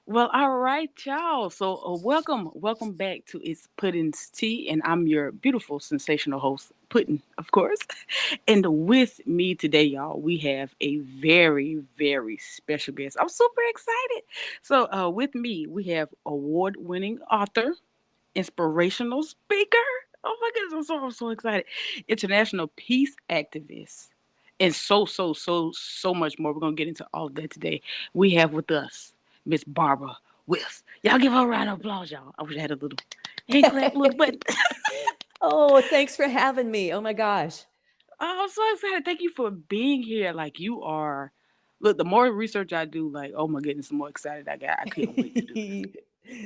Well, all right, y'all. So, welcome back to It's Puddin's Tea, and I'm your beautiful, sensational host, Puddin, of course. And with me today, y'all, we have a very, very special guest. I'm super excited. So, with me, we have award-winning author, inspirational speaker. Oh my goodness, I'm so excited. International peace activist, and so much more. We're gonna get into all of that today. We have with us Miss Barbara Wills. Y'all give her a round of applause, y'all. I wish I had a little hand clap, little button. Oh, thanks for having me. Oh my gosh. Oh, I'm so excited. Thank you for being here. Like you are. Look, the more research I do, like, oh my goodness, the more excited I got. I couldn't wait to do this.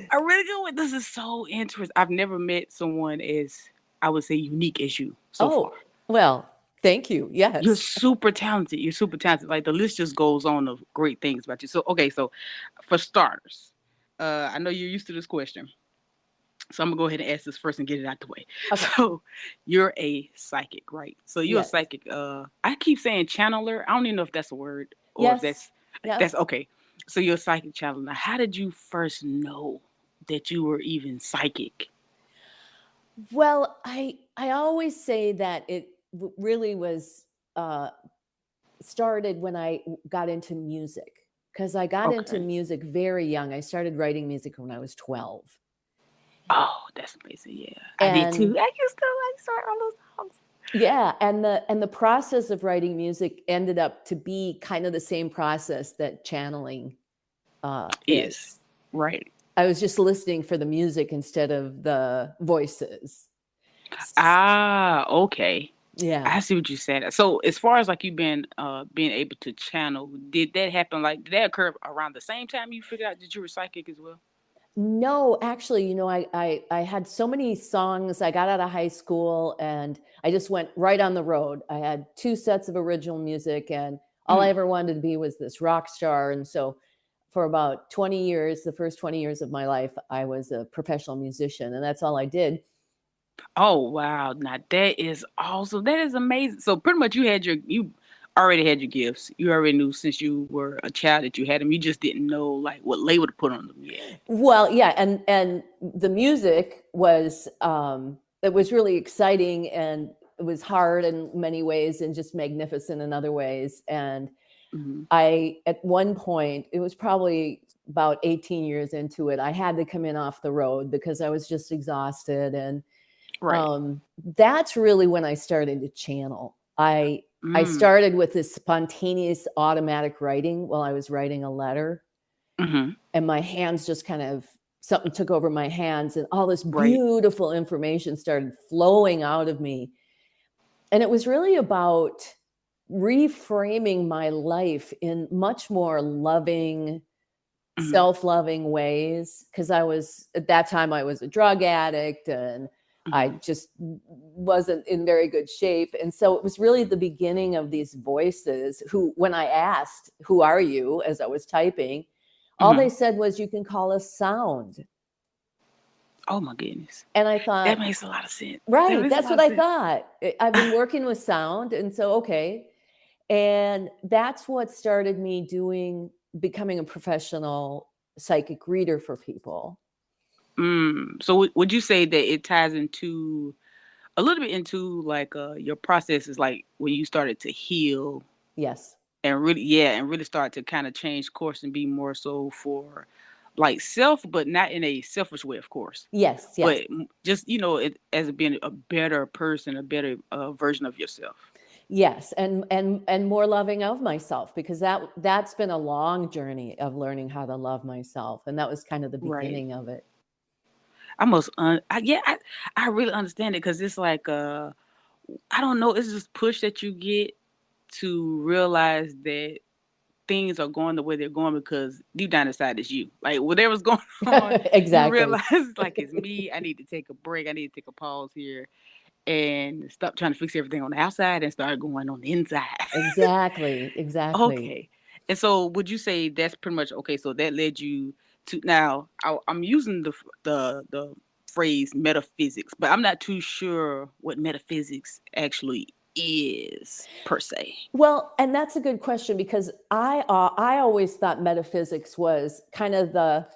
I really can't wait. This is so interesting. I've never met someone as, I would say, unique as you so far. Oh, well, thank you. You're Yes. super talented. You're super talented. Like the list just goes on of great things about you. So okay, so for starters, I know you're used to this question. So I'm gonna go ahead and ask this first and get it out the way. Okay. So you're a psychic, right? So you're a Yes. psychic. I keep saying channeler. I don't even know if that's a word or if Yes. that's Yep. that's okay. So you're a psychic channeler. Now, how did you first know that you were even psychic? Well, I always say that it really was uh started when got into music because I got into Okay. music very young. I started writing music when I was 12. Oh, that's amazing. Yeah, I did And too. I used to write all those songs. yeah, and the process of writing music ended up to be kind of the same process that channeling Is is. right. I was just listening for the music instead of the voices. Ah, okay. Yeah. I see what you said. So as far as like you being able to channel, did that happen like did that occur around the same time you figured out that you were psychic as well? No, actually, I had so many songs. I got out of high school and I just went right on the road. I had two sets of original music and all I Mm. ever wanted to be was this rock star. And so for about 20 years, the first 20 years of my life, I was a professional musician and that's all I did. Oh wow. Now that is awesome. That is amazing. So pretty much you already had your gifts. You already knew since you were a child that you had them. You just didn't know like what label to put on them yet. Well, yeah, and the music was it was really exciting and it was hard in many ways and just magnificent in other ways. And Hmm. I at one point, it was probably about 18 years into it, I had to come in off the road because I was just exhausted. And Right. that's really when I started to channel. I Mm. started with this spontaneous automatic writing while I was writing a letter Hmm. and my hands just kind of something took over my hands and all this Right. beautiful information started flowing out of me and it was really about reframing my life in much more loving Hmm. self-loving ways because I was at that time I was a drug addict and I Hmm. just wasn't in very good shape and so it was really the beginning of these voices who when I asked who are you as I was typing all Hmm. they said was you can call us sound. Oh my goodness. And I That thought, makes a lot of sense. That right, makes a that's lot what of I sense. thought. I've been working with sound. And so, okay. And that's what started me becoming a professional psychic reader for people. So would you say that it ties into a little bit into like your process is like when you started to heal Yes. and really and really start to kind of change course and be more so for like self, but not in a selfish way, of course, Yes. Yes. but just it as being a better person, a better version of yourself. Yes. And more loving of myself because that's been a long journey of learning how to love myself. And that was kind of the Right. beginning of it. I really understand it because it's like I don't know, it's just push that you get to realize that things are going the way they're going because deep down inside it's you. Like whatever's going on, you Exactly. realize like it's me. I need to take a break. I need to take a pause here and stop trying to fix everything on the outside and start going on the inside. Exactly. Exactly. Okay. And so would you say that's pretty much okay? So that led you to now. I'm using the phrase metaphysics, but I'm not too sure what metaphysics actually is per se? Well, and that's a good question because I always thought metaphysics was kind of the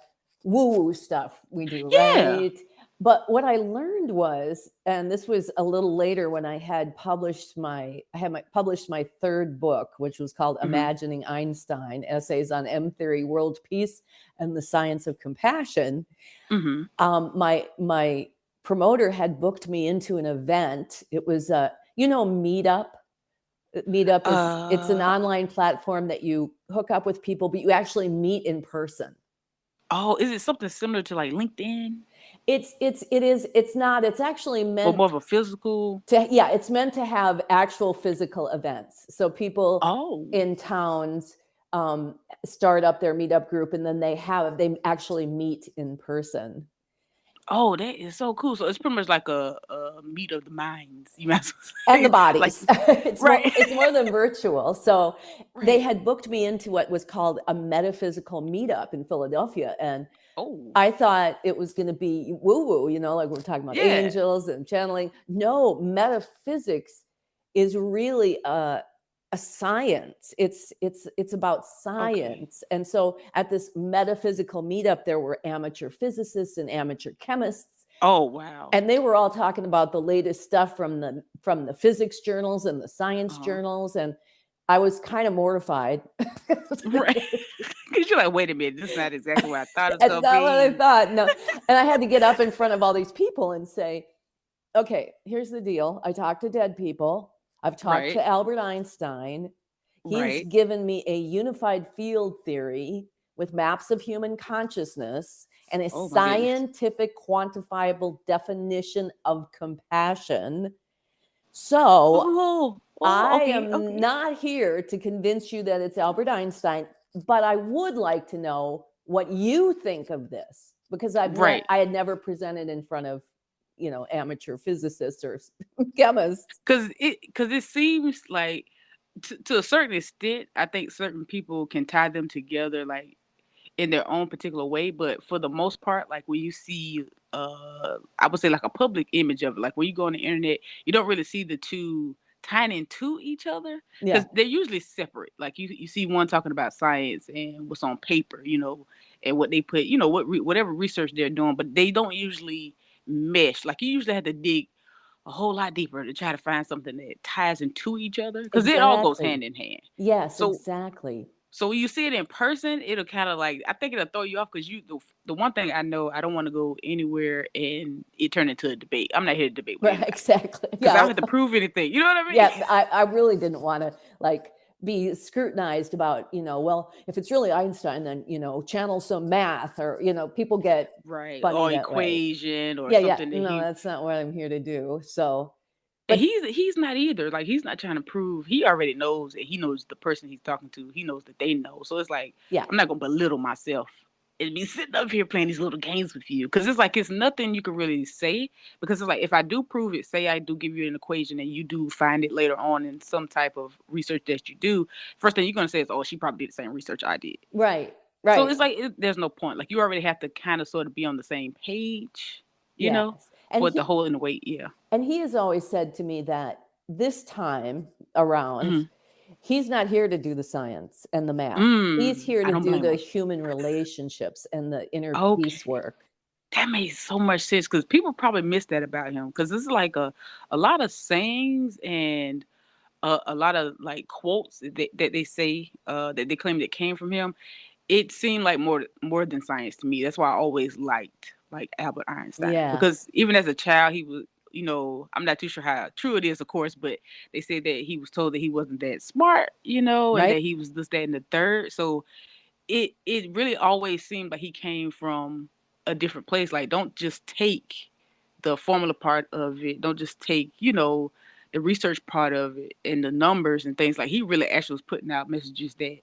woo-woo stuff we do, Yeah. right? But what I learned was, and this was a little later when I had published my third book, which was called Mm-hmm. Imagining Einstein: Essays on M Theory, World Peace, and the Science of Compassion. Mm-hmm. My promoter had booked me into an event. It was Meetup. Meetup is it's an Uh online platform that you hook up with people, but you actually meet in person. oh, is it something similar to like LinkedIn It's not. It's actually or meant more of a physical? it's meant to have actual physical events. So people Oh. in towns start up their meetup group, and then they actually meet in person. Oh, that is so cool. So it's pretty much like a meet of the minds. You might as well And the say like bodies. right. It's more than virtual. So they Right. had booked me into what was called a metaphysical meetup in Philadelphia, and Oh. I thought it was going to be woo woo, like we're talking about Yeah. angels and channeling. No, metaphysics is really a science. It's about Okay. science. And so at this metaphysical meetup, there were amateur physicists and amateur chemists, Oh, wow. and they were all talking about the latest stuff from the physics journals and the science Uh-huh. journals, and I was kind of mortified. Right. Because you're like, wait a minute, this is not exactly what I thought it's That's gonna not what I be. thought. No. And I had to get up in front of all these people and say, okay, here's the deal. I talked to dead people. I've talked Right. to Albert Einstein. He's Right. given me a unified field theory with maps of human consciousness and a Oh my goodness. scientific quantifiable definition of compassion. So Oh, oh, I okay, am okay. not here to convince you that it's Albert Einstein, but I would like to know what you think of this because Right. I had never presented in front of, amateur physicists or chemists. Because it seems like to a certain extent, I think certain people can tie them together like in their own particular way. But for the most part, like when you see I would say like a public image of it, like when you go on the internet, you don't really see the two tying into each other Yeah, because they're usually separate. Like you see one talking about science and what's on paper, and what they put, whatever research they're doing, but they don't usually mesh. Like you usually have to dig a whole lot deeper to try to find something that ties into each other because it all goes exactly. hand in hand. Yes, So exactly. so when you see it in person, it'll kind of like I think it'll throw you off because the one thing I know I don't want to go anywhere and it turn into a debate. I'm not here to debate with Right, anybody exactly. because I Yeah. don't have to prove anything. You know what I mean? Yeah, I really didn't want to like be scrutinized about, well, if it's really Einstein, then, channel some math or, people get Right. funny Or that way. equation or Yeah, yeah. something that No, he that's not what I'm here to do. So, and but he's not either. Like he's not trying to prove. He already knows and he knows the person he's talking to. He knows that they know. So it's like yeah, I'm not gonna belittle myself and be sitting up here playing these little games with you because it's like it's nothing you can really say because it's like if I do prove it, say I do give you an equation and you do find it later on in some type of research that you do, first thing you're gonna say is, "Oh, she probably did the same research I did." right, So right. it's like there's no point. Like you already have to kind of sort of be on the same page, Yes. for it to hold in the weight. Yeah. And he has always said to me that this time around, Mhm. he's not here to do the science and the math. He's here I to don't do blame the him. human relationships and the inner peace Okay. work. That makes so much sense because people probably miss that about him because this is like a lot of sayings and a lot of like quotes that they say that they claim that came from him. It seemed like more than science to me. That's why I always liked like Albert Einstein Yeah. because even as a child he was I'm not too sure how true it is, of course, but they say that he was told that he wasn't that smart, and Right. that he was this, that, and the third. So it really always seemed like he came from a different place. Like, don't just take the formula part of it. Don't just take, the research part of it and the numbers and things. Like he really actually was putting out messages that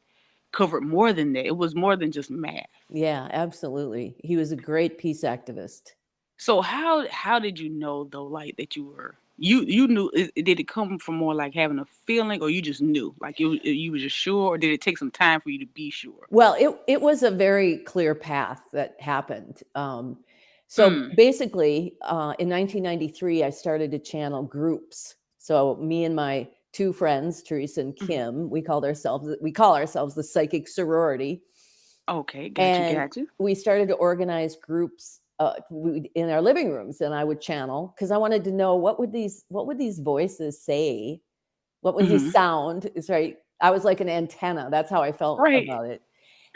covered more than that. It was more than just math. Yeah, absolutely. He was a great peace activist. So how did you know though, like that you knew? Did it come from more like having a feeling, or you just knew, like you were just sure, or did it take some time for you to be sure? Well, it was a very clear path that happened. So Mm. basically, in 1993, I started to channel groups. So me and my two friends, Teresa and Mhm. Kim, we call ourselves the psychic sorority. Okay, got you, And got you. we started to organize groups in our living rooms, and I would channel because I wanted to know what would these voices say, what would these Hmm. sound. Is right. I was like an antenna. That's how I felt Right, about it.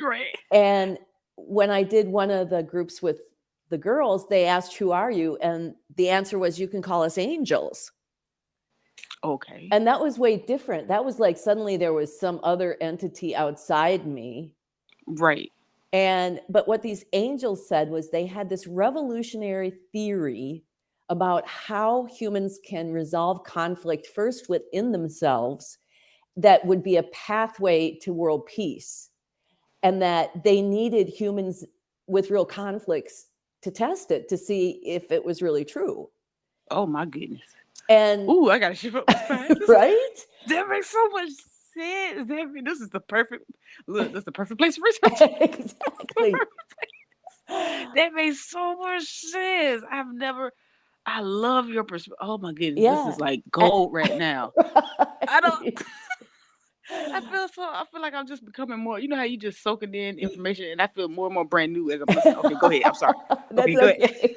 right. And when I did one of the groups with the girls, they asked, "Who are you?" And the answer was, "You can call us angels." Okay, And that was way different. That was like suddenly there was some other entity outside me. right. But what these angels said was they had this revolutionary theory about how humans can resolve conflict first within themselves, that would be a pathway to world peace, and that they needed humans with real conflicts to test it to see if it was really true. Oh my goodness. And Ooh, I gotta shift up my spine. right? That makes so much sense. This is the perfect look. This is the perfect place for research. Exactly. That makes so much sense. I've never. I love your perspective. Oh my goodness, this is Yeah. like A- gold right now. I don't. right. I feel so. I feel like I'm just becoming more. You know how you just soaking in information, and I feel more and more brand new as I'm listening. Okay, go ahead. I'm sorry. That's Okay, go ahead. okay.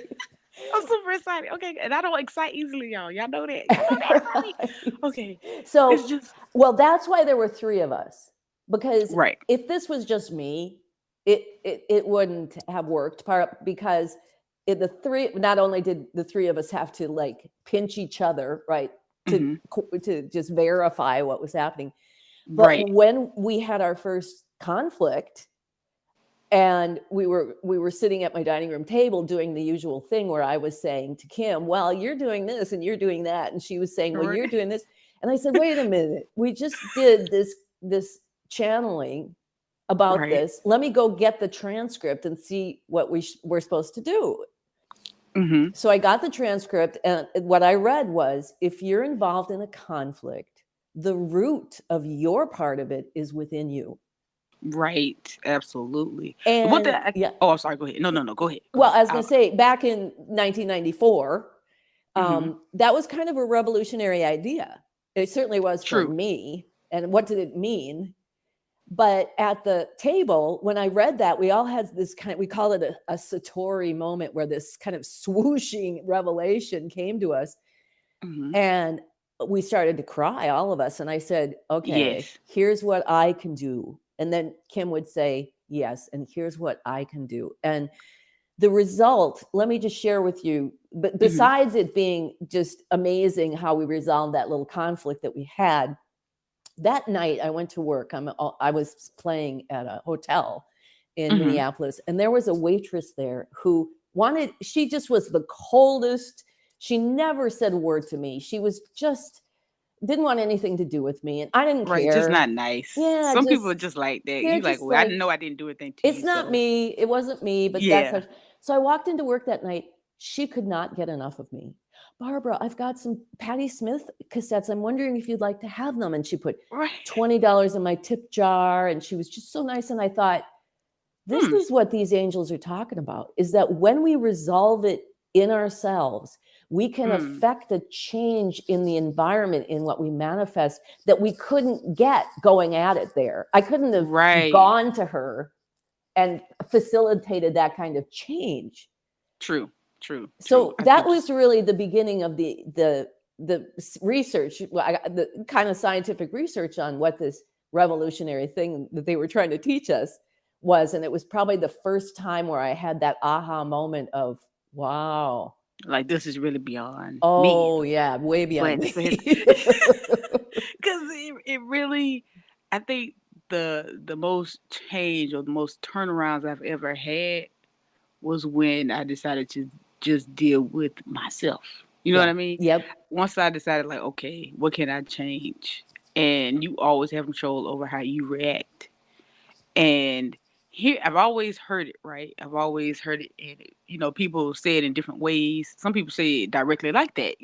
I'm super excited. Okay, and I don't excite easily, y'all. Y'all know that. Y'all know that about me. Right. Okay, it's So, just well, that's why there were three of us, because right. if this was just me, it wouldn't have worked. Because the three, not only did the three of us have to like pinch each other, right, to Hmm. to just verify what was happening, but Right. when we had our first conflict, and we were sitting at my dining room table doing the usual thing where I was saying to Kim, "Well, you're doing this and you're doing that," and she was saying, "Well, Right. you're doing this," and I said, "Wait a minute, we just did this channeling about Right. this. Let me go get the transcript and see what we're supposed to do." Hmm. So I got the transcript, and what I read was, if you're involved in a conflict, the root of your part of it is within you. Right. Absolutely. The one And that I, yeah, oh, I'm sorry. Go ahead. No, no, no. Go ahead. Go well, ahead. I was going to say, back in 1994, Hmm. that was kind of a revolutionary idea. It certainly was for True. me. And what did it mean? But at the table, when I read that, we all had this we call it a Satori moment, where this kind of swooshing revelation came to us. Hmm. And we started to cry, all of us. And I said, "Okay, Yes. here's what I can do." And then Kim would say, "Yes, and here's what I can do." And the result, let me just share with you, but Hmm. besides it being just amazing how we resolved that little conflict that we had, that night I went to work. I was playing at a hotel in Hmm. Minneapolis, and there was a waitress there who she just was the coldest. She never said a word to me. She was just didn't want anything to do with me, and I didn't Right. Just care. not nice. Yeah, Some people are just just like that. they're You like, just well, I like, know I didn't do anything to it's you, not so me. It wasn't me, but that's how. yeah. So I walked into work that night. She could not get enough of me. "Barbara, I've got some Patti Smith cassettes. I'm wondering if you'd like to have them." And she put Right. $20 in my tip jar, and she was just so nice. And I thought, this Hmm. is what these angels are talking about, is that when we resolve it in ourselves, we can Hmm. affect a change in the environment, in what we manifest, that we couldn't get going at it there. I couldn't have Right. gone to her and facilitated that kind of change. True. True. True. So I see that what you. was really the beginning of the research, the kind of scientific research on what this revolutionary thing that they were trying to teach us was. And it was probably the first time where I had that aha moment of, wow, Like this is really beyond me. oh yeah, way beyond But me. because it really, I think the most change or the most turnarounds I've ever had was when I decided to just deal with myself. You know what Yeah. I mean? Yep. Once I decided, like, okay, what can I change? And you always have control over how you react. And here, I've always heard it, right? I've always heard it, and people say it in different ways. Some people say it directly like that,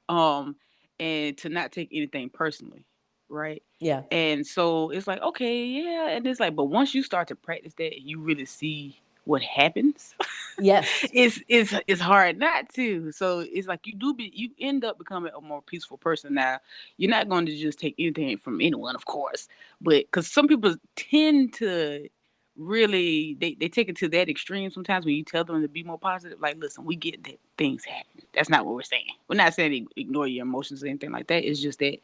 um, and to not take anything personally, right? Yeah. And so it's like, okay, yeah, and it's like, but once you start to practice that, and you really see what happens. Yes. It's hard not to. So it's like you end up becoming a more peaceful person. Now you're not going to just take anything from anyone, of course, but because some people tend to really they take it to that extreme sometimes when you tell them to be more positive. Like, listen, we get that things happen. That's not what we're saying. We're not saying ignore your emotions or anything like that. It's just that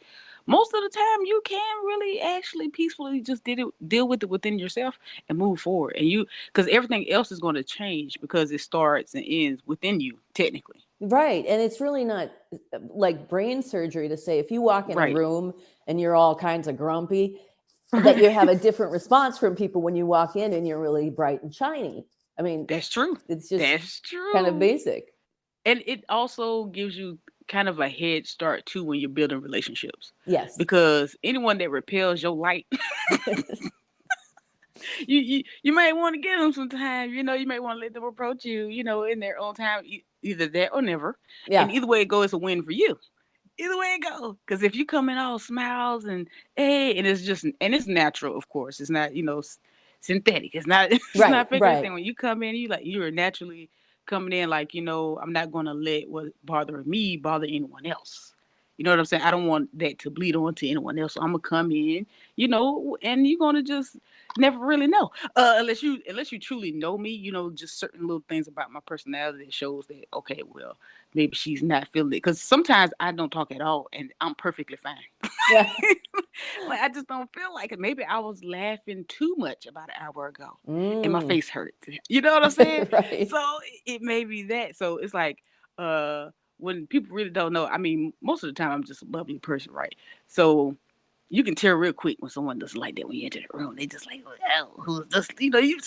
most of the time you can really actually peacefully just deal with it within yourself and move forward. And you because everything else is going to change because it starts and ends within you, technically. Right. And it's really not like brain surgery to say if you walk in a Right. room and you're all kinds of grumpy, that you Right. have a different response from people when you walk in and you're really bright and shiny. I mean, That's true. it's just That's kind of true. basic. And it also gives you kind of a head start too when you're building relationships. Yes. Because anyone that repels your light, you might want to give them some time. You might want to let them approach you, in their own time, either that or never. And Yeah. either way it goes, it's a win for you. Either way it goes. Because if you come in all smiles and hey, and it's natural, of course. It's not, synthetic. It's not it's Right. not fake or Right. anything. When you come in, you're naturally coming in like, I'm not gonna let what bother me bother anyone else. You know what I'm saying? I don't want that to bleed on to anyone else. So I'm gonna come in, and you're gonna just never really know. Unless you truly know me, just certain little things about my personality that shows that, okay, well, maybe she's not feeling it. Because sometimes I don't talk at all and I'm perfectly fine. Yeah. Like I just don't feel like it. Maybe I was laughing too much about an hour ago and my Mm. face hurts. You know what I'm saying? Right. So it may be that. So it's like when people really don't know, I mean, most of the time I'm just a bubbly person, right? So you can tell real quick when someone doesn't like that when you enter the room. They just like, oh, who's this? You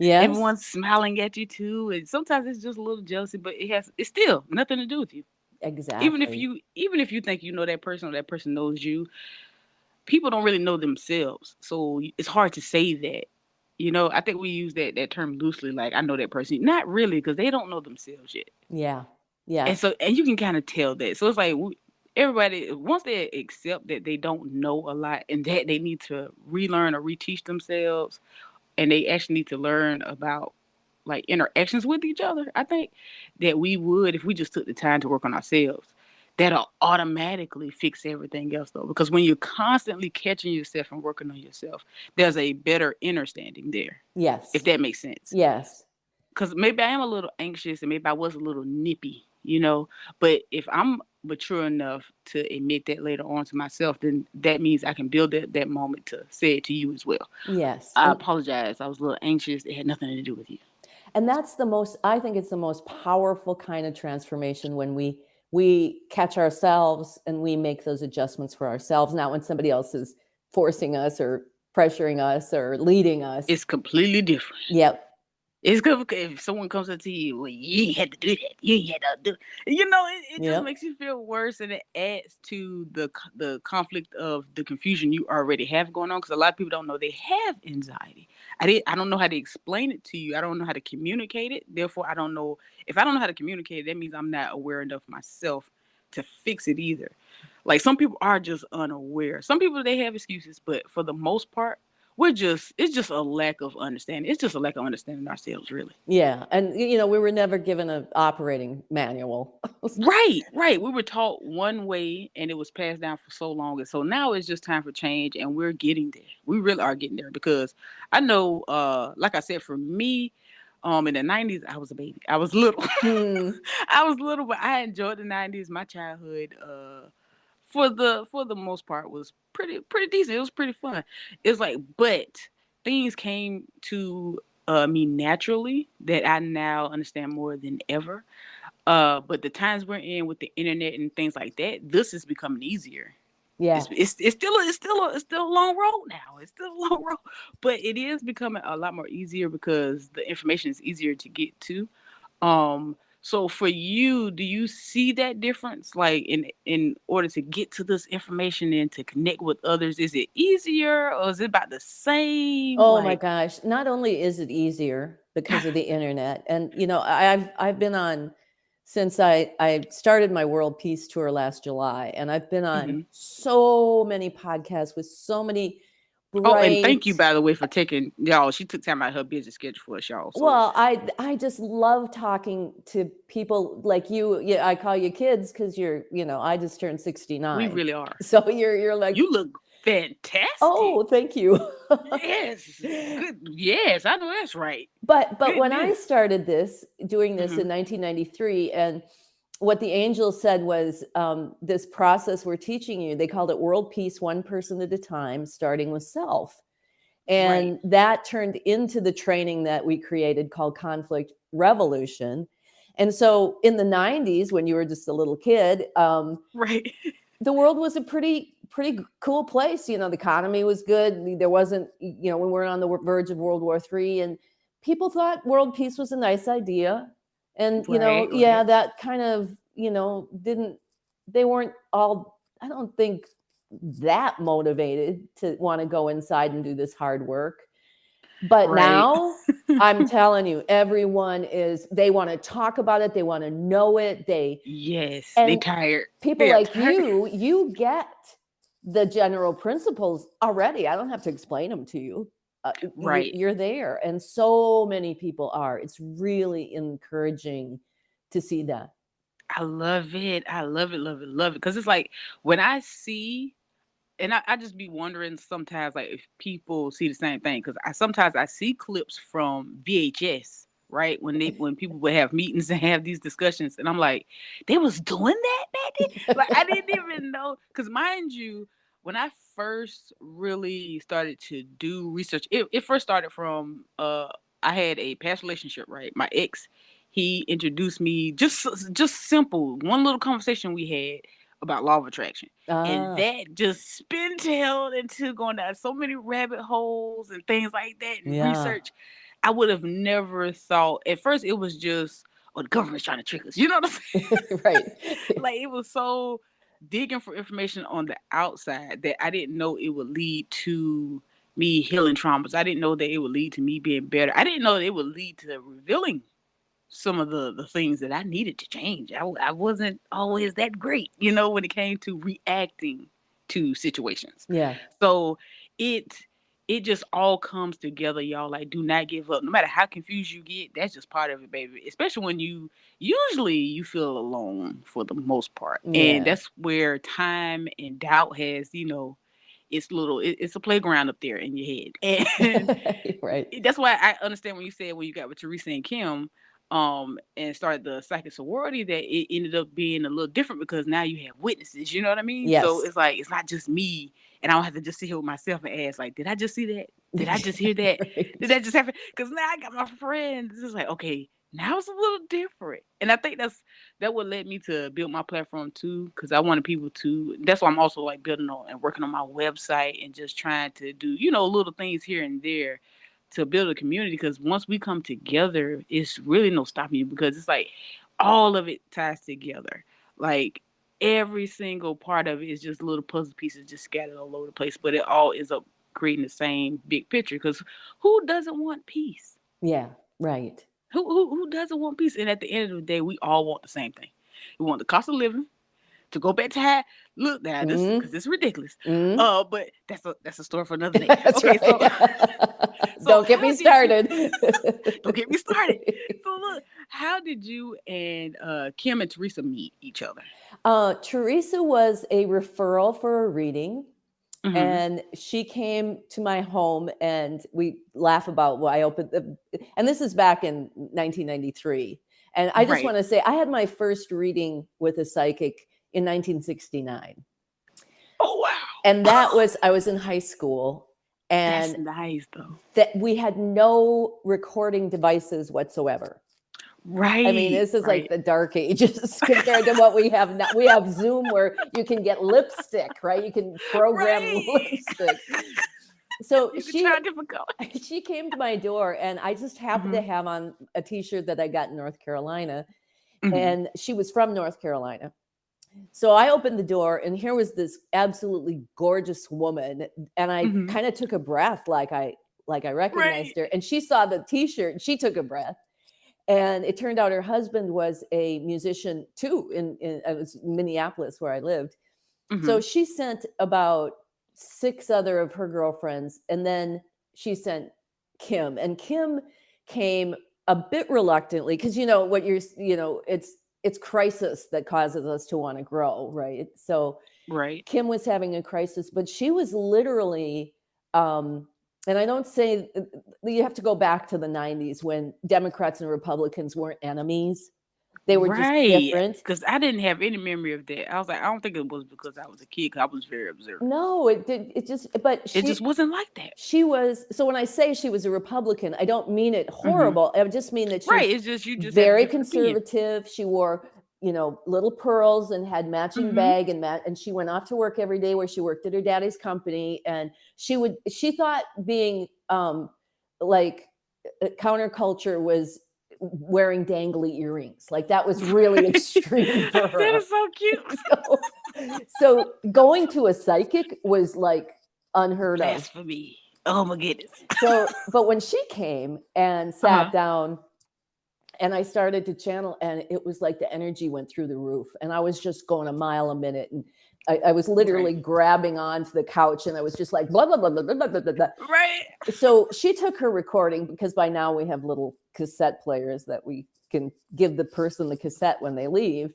Yes. everyone's smiling at you too. And sometimes it's just a little jealousy, but it's still nothing to do with you. Exactly. Even if you think you know that person or that person knows you, people don't really know themselves. So it's hard to say that. I think we use that term loosely, like I know that person. Not really, because they don't know themselves yet. Yeah. And Yes. so and you can kind of tell that. So it's like everybody once they accept that they don't know a lot and that they need to relearn or reteach themselves and they actually need to learn about like interactions with each other. I think that we would, if we just took the time to work on ourselves, that'll automatically fix everything else though. Because when you're constantly catching yourself and working on yourself, there's a better understanding there, if Yes. that makes sense. Yes. Because maybe I am a little anxious and maybe I was a little nippy. But if I'm mature enough to admit that later on to myself, then that means I can build that moment to say it to you as well. Yes. I apologize. I was a little anxious. It had nothing to do with you. And that's I think it's the most powerful kind of transformation when we catch ourselves and we make those adjustments for ourselves, not when somebody else is forcing us or pressuring us or leading us. It's completely different. Yep. It's good if someone comes up to you, well, you ain't had to do that. You ain't had to do. It just Yep. makes you feel worse, and it adds to the conflict of the confusion you already have going on. Because a lot of people don't know they have anxiety. I don't know how to explain it to you. I don't know how to communicate it. Therefore, I don't know if I don't know how to communicate it. That means I'm not aware enough myself to fix it either. Like some people are just unaware. Some people they have excuses, but for the most part it's just a lack of understanding. It's just a lack of understanding ourselves, really. Yeah. And we were never given an operating manual. Right. We were taught one way and it was passed down for so long. And so now it's just time for change and we're getting there. We really are getting there because I know, like I said, for me, in the 90s, I was a baby. I was little. Hmm. I was little, but I enjoyed the 90s. My childhood, for the most part was pretty decent. It was pretty fun. It's like, but things came to me naturally that I now understand more than ever. But the times we're in with the internet and things like that, this is becoming easier. Yeah. It's still a long road now. It's still a long road, but it is becoming a lot more easier because the information is easier to get to. So for you, do you see that difference? Like in order to get to this information and to connect with others, is it easier or is it about the same? Oh my Like, gosh. Not only is it easier because of the internet, and I've been on since I started my world peace tour last July, and I've been on hmm so many podcasts with so many Oh, and thank you, bright. by the way, for taking y'all. She took time out of her busy schedule for us, y'all. So Well, I just love talking to people like you. Yeah, I call you kids because I just turned we 69. really are. So you're like, You look fantastic. oh, thank you. Yes, good. Yes, I know that's right. But when I Goodness. started doing this Hmm. in 1993, and what the angels said was, this process we're teaching you, they called it world peace, one person at a time, starting with self. Right. And that turned into the training that we created called Conflict Revolution. And so in the 90s, when you were just a little kid, Right. the world was a pretty cool place. The economy was good. There wasn't, we weren't on the verge of World War III, and people thought world peace was a nice idea. And, Right. yeah, Right. that kind of, didn't, they weren't all, I don't think, that motivated to want to go inside and do this hard work. But Right. now I'm telling you, they want to talk about it. They want to know it. Yes, they And tired. people They are like tired. you get the general principles already. I don't have to explain them to you. Right. You're there, and so many people are. It's really encouraging to see that. I love it. I love it. Love it. Love it. Because it's like when I see, and I just be wondering sometimes, like if people see the same thing. Because sometimes I see clips from VHS, right? When people would have meetings and have these discussions, and I'm like, they was doing that back then. Like I didn't even know. Because mind you, when I first really started to do research, it first started from I had a past relationship, right? My ex, he introduced me just simple one little conversation we had about law of attraction, and Ah, that just spin-tailed into going down so many rabbit holes and things like that and yeah. research. I would have never thought. At first it was just, oh, the government's trying to trick us, you know what I'm saying? Right. Like it was so digging for information on the outside that I didn't know it would lead to me healing traumas. I didn't know that it would lead to me being better. I didn't know that it would lead to revealing some of the things that I needed to change. I wasn't always that great, when it came to reacting to situations. Yeah. So it it just all comes together, y'all. Like, do not give up. No matter how confused you get, that's just part of it, baby. Especially when you feel alone for the most part. And Yeah. that's where time and doubt has, it's a playground up there in your head. And Right. that's why I understand when you said when you got with Teresa and Kim, and started the psychic sorority, that it ended up being a little different because now you have witnesses. You know what I mean? So Yes. it's like it's not just me, and I don't have to just sit here with myself and ask, like, did I just see that? Did I just hear that? Did Right. that just happen? Because now I got my friends. It's like, okay, now it's a little different, and I think that what led me to build my platform too, because I wanted people to. That's why I'm also like building on and working on my website and just trying to do little things here and there to build a community, because once we come together, it's really no stopping you, because it's like all of it ties together. Like every single part of it is just little puzzle pieces just scattered all over the place, but it all ends up creating the same big picture. Because who doesn't want peace? Yeah. Right. Who doesn't want peace? And at the end of the day, we all want the same thing. We want the cost of living to go back to how look now this Mm, because it's ridiculous. mm. But that's a story for another day. That's Okay, right. so so Don't get me how did you started. don't get me started. So look, how did you and Kim and Teresa meet each other? Teresa was a referral for a reading, Hmm. and she came to my home, and we laugh about, well, I opened and this is back in 1993. And I just Right. want to say, I had my first reading with a psychic in 1969. Oh And wow. I was in high school, That's and nice though. that we had no recording devices whatsoever. I mean, Right. this is like Right. the dark ages compared to what we have now. We have Zoom where you can get lipstick, right? You can program Right. lipstick. So You can try different colors. she came to my door, and I just happened to Hmm. have on a t-shirt that I got in North Carolina, Hmm. and she was from North Carolina. So I opened the door, and here was this absolutely gorgeous woman, and I Hmm. kind of took a breath, like I Right. recognized her, and she saw the t-shirt and she took a breath. And it turned out her husband was a musician too, in it was Minneapolis where I lived. So Hmm. she sent about 6 other of her girlfriends, and then she sent Kim, and Kim came a bit reluctantly because it's crisis that causes us to want to grow, right? So Right. Kim was having a crisis, but she was literally, and I don't say, you have to go back to the 90s when Democrats and Republicans weren't enemies. They were just Right. different. Because I didn't have any memory of that. I was like, I don't think it was because I was a kid, 'cause I was very observant. No, it did. It just, but It just wasn't like that. she was, so when I say she was a Republican, I don't mean it Hmm. horrible. I just mean that she Right. was It's just you just had a very different opinion. conservative. She wore, little pearls and had matching Hmm. bag, and she went off to work every day where she worked at her daddy's company. And she thought being like counterculture was wearing dangly earrings. Like that was really extreme for That her. is so cute. So going to a psychic was like unheard of. Blasphemy. Oh my goodness. So, but when she came and Uh-huh. sat down and I started to channel, and it was like the energy went through the roof, and I was just going a mile a minute. And I was literally Right. grabbing onto the couch, and I was just like, blah, blah, blah, blah, blah, blah, blah, blah. Right. So she took her recording, because by now we have little cassette players that we can give the person the cassette when they leave.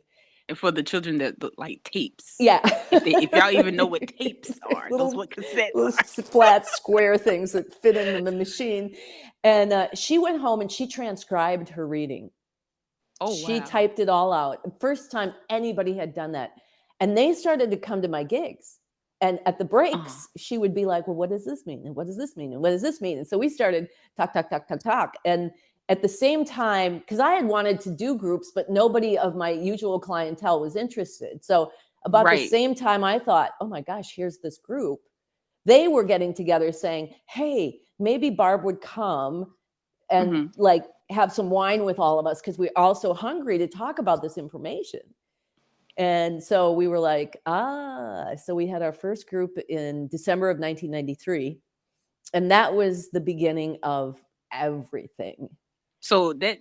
And for the children that look like tapes. Yeah. If y'all even know what tapes are, those little, what cassettes little are. flat square things that fit in the machine. And she went home and she transcribed her reading. Oh She wow. typed it all out. First time anybody had done that. And they started to come to my gigs. And at the breaks, she would be like, well, what does this mean? And what does this mean? And what does this mean? And so we started talk. And at the same time, because I had wanted to do groups, but nobody of my usual clientele was interested. So about the Right. same time, I thought, oh my gosh, here's this group. They were getting together saying, hey, maybe Barb would come and like have some wine with all of us, because we're all so hungry to talk about this information. And so we were like, so we had our first group in December of 1993. And that was the beginning of everything. So that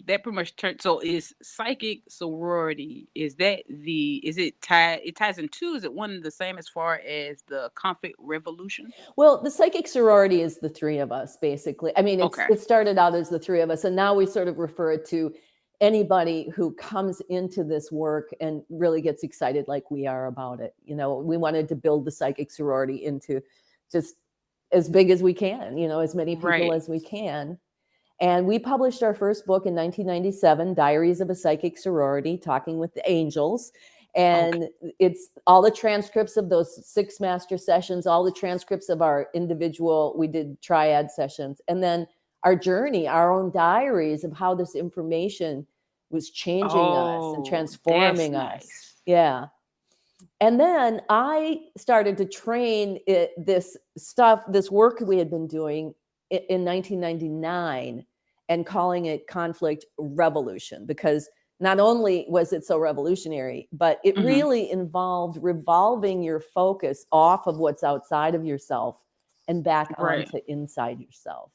pretty much turned. So is psychic sorority, is it tied? It ties in two. Is it one and the same as far as the conflict revolution? Well, the psychic sorority is the 3 of us, basically. I mean, Okay. it started out as the 3 of us, and now we sort of refer it to anybody who comes into this work and really gets excited like we are about it. We wanted to build the psychic sorority into just as big as we can, as many people Right. as we can. And we published our first book in 1997, Diaries of a Psychic Sorority, Talking with the Angels. And it's all the transcripts of those 6 master sessions, all the transcripts of our individual, we did triad sessions. And then our journey, our own diaries of how this information was changing us and transforming us. Nice. Yeah. And then I started to train this work we had been doing in 1999, and calling it conflict revolution, because not only was it so revolutionary, but it really involved revolving your focus off of what's outside of yourself and back onto inside yourself.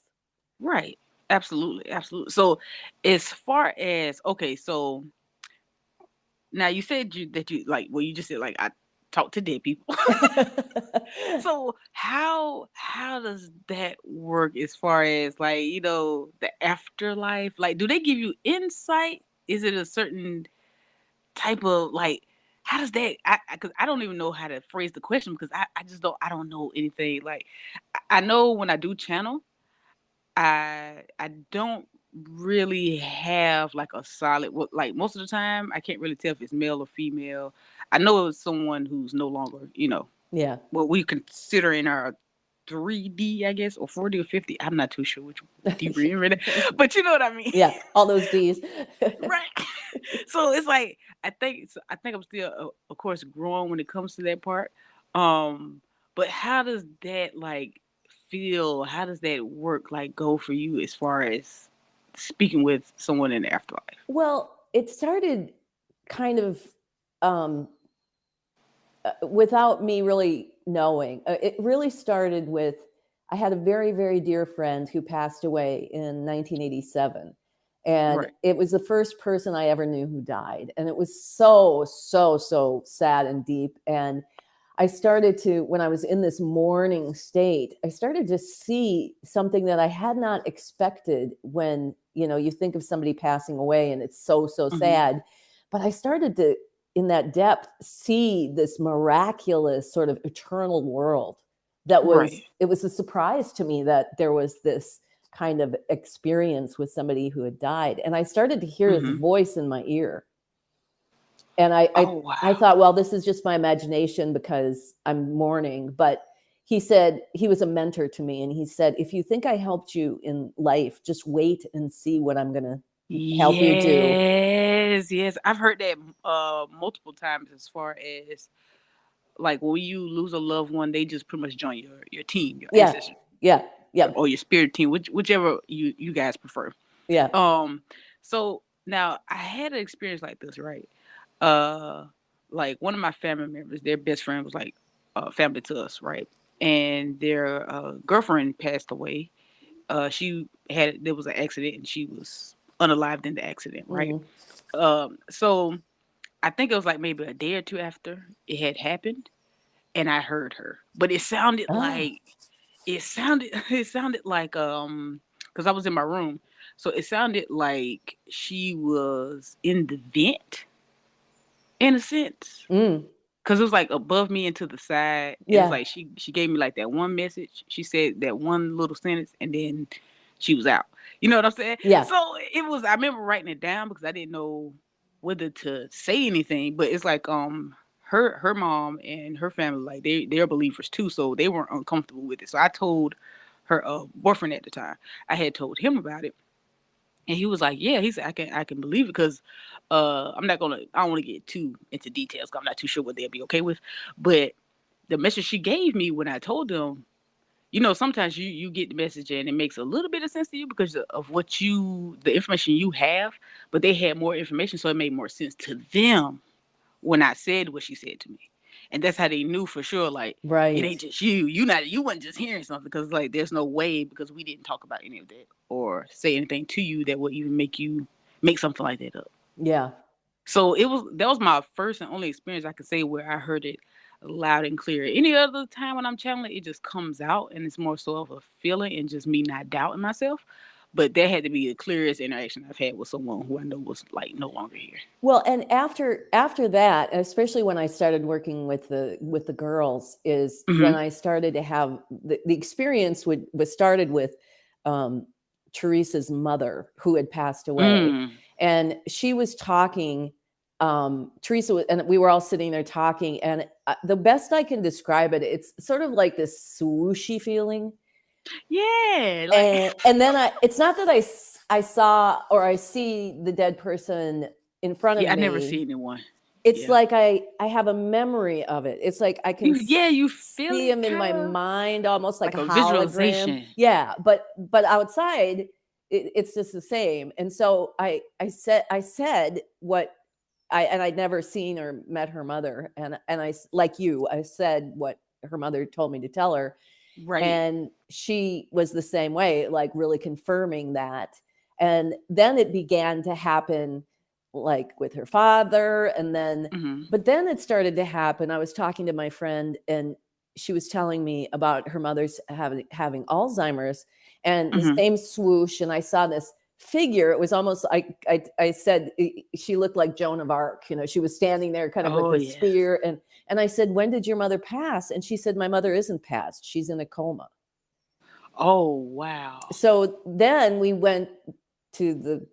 Right. Absolutely. Absolutely. So as far as, so now you said that you like, well, you just said like, I talk to dead people. So how does that work as far as like, the afterlife? Like, do they give you insight? Is it a certain type of like, how does that, because I don't even know how to phrase the question, because I just don't know anything. Like, I know when I do channel, I don't really have like a solid, like most of the time I can't really tell if it's male or female. I know it's someone who's no longer, Yeah. what we consider in our 3D, I guess, or 4D or 50. I'm not too sure which D we're in, but you know what I mean. Yeah, all those D's. Right. So it's like I think I'm still, of course, growing when it comes to that part. But how does that like feel? How does that work? Like go for you as far as speaking with someone in the afterlife? Well, it started kind of without me really knowing. It really started with, I had a very, very dear friend who passed away in 1987. And it was the first person I ever knew who died. And it was so, so, so sad and deep. And I started to, when I was in this mourning state, I started to see something that I had not expected when, you think of somebody passing away and it's so, so Mm-hmm. sad. But I started to, in that depth, see this miraculous sort of eternal world Right. it was a surprise to me that there was this kind of experience with somebody who had died. And I started to hear his Mm-hmm. voice in my ear. And Oh I wow. thought, well, this is just my imagination because I'm mourning. But he said, he was a mentor to me. And he said, if you think I helped you in life, just wait and see what I'm going to help you do. Yes, yes. I've heard that multiple times as far as like when you lose a loved one, they just pretty much join your team, your Yeah. ancestors, Yeah. Yeah. or your spirit team, whichever you guys prefer. Yeah. Um, so now I had an experience like this, right? Uh, like one of my family members, their best friend was like family to us, right? And their girlfriend passed away. She had there was an accident and she was unalived in the accident, right? Mm-hmm. So I think it was like maybe a day or two after it had happened, and I heard her, but Ah. it sounded like because I was in my room, so it sounded like she was in the vent in a sense. Mm. Cause it was like above me and to the side. It was Yeah. like she gave me like that one message. She said that one little sentence, and then she was out. You know what I'm saying? Yeah. So it was. I remember writing it down because I didn't know whether to say anything. But it's like her mom and her family, like they're believers too, so they weren't uncomfortable with it. So I told her boyfriend at the time. I had told him about it, and he was like, "Yeah." He said, "I can believe it because I don't want to get too into details. 'Cause I'm not too sure what they'll be okay with." But the message she gave me when I told them, sometimes you get the message and it makes a little bit of sense to you because of the information you have, but they had more information, so it made more sense to them when I said what she said to me. And that's how they knew for sure, like, it Right. ain't just you. You wasn't just hearing something because like there's no way because we didn't talk about any of that or say anything to you that would even make you make something like that up. Yeah. So that was my first and only experience I could say where I heard it loud and clear. Any other time when I'm channeling, it just comes out and it's more so of a feeling and just me not doubting myself. But that had to be the clearest interaction I've had with someone who I know was like no longer here. Well, and after that, especially when I started working with the girls, is when Mm-hmm. I started to have the experience was started with um, Teresa's mother who had passed away, Mm. and she was talking. And we were all sitting there talking, and the best I can describe it, it's sort of like this swooshy feeling. Yeah, like And then it's not that I saw or I see the dead person in front of yeah, I never see me. anyone. It's Yeah. like I have a memory of it. It's like I can You feel see it him in kind my of mind, almost like like a a hologram. visualization. Yeah, but outside it's just the same. And so I said what I'd never seen or met her mother, and I, like you, I said what her mother told me to tell her, Right. and she was the same way, like really confirming that. And then it began to happen, like with her father. And then, Mm-hmm. but then it started to happen. I was talking to my friend, and she was telling me about her mother's having Alzheimer's, and the Mm-hmm. same swoosh. And I saw this figure. It was almost like I said she looked like Joan of Arc. She was standing there kind of with Oh this yeah. spear. And I said, when did your mother pass? And she said, my mother isn't passed. She's in a coma. Oh wow. So then we went to the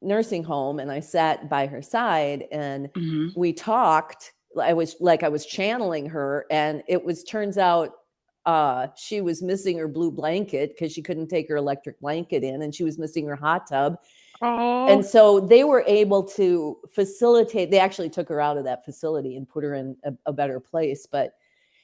nursing home, and I sat by her side, and Mm-hmm. we talked. I was channeling her, and turns out she was missing her blue blanket because she couldn't take her electric blanket in, and she was missing her hot tub. Oh. And so they were able to facilitate. They actually took her out of that facility and put her in a better place. But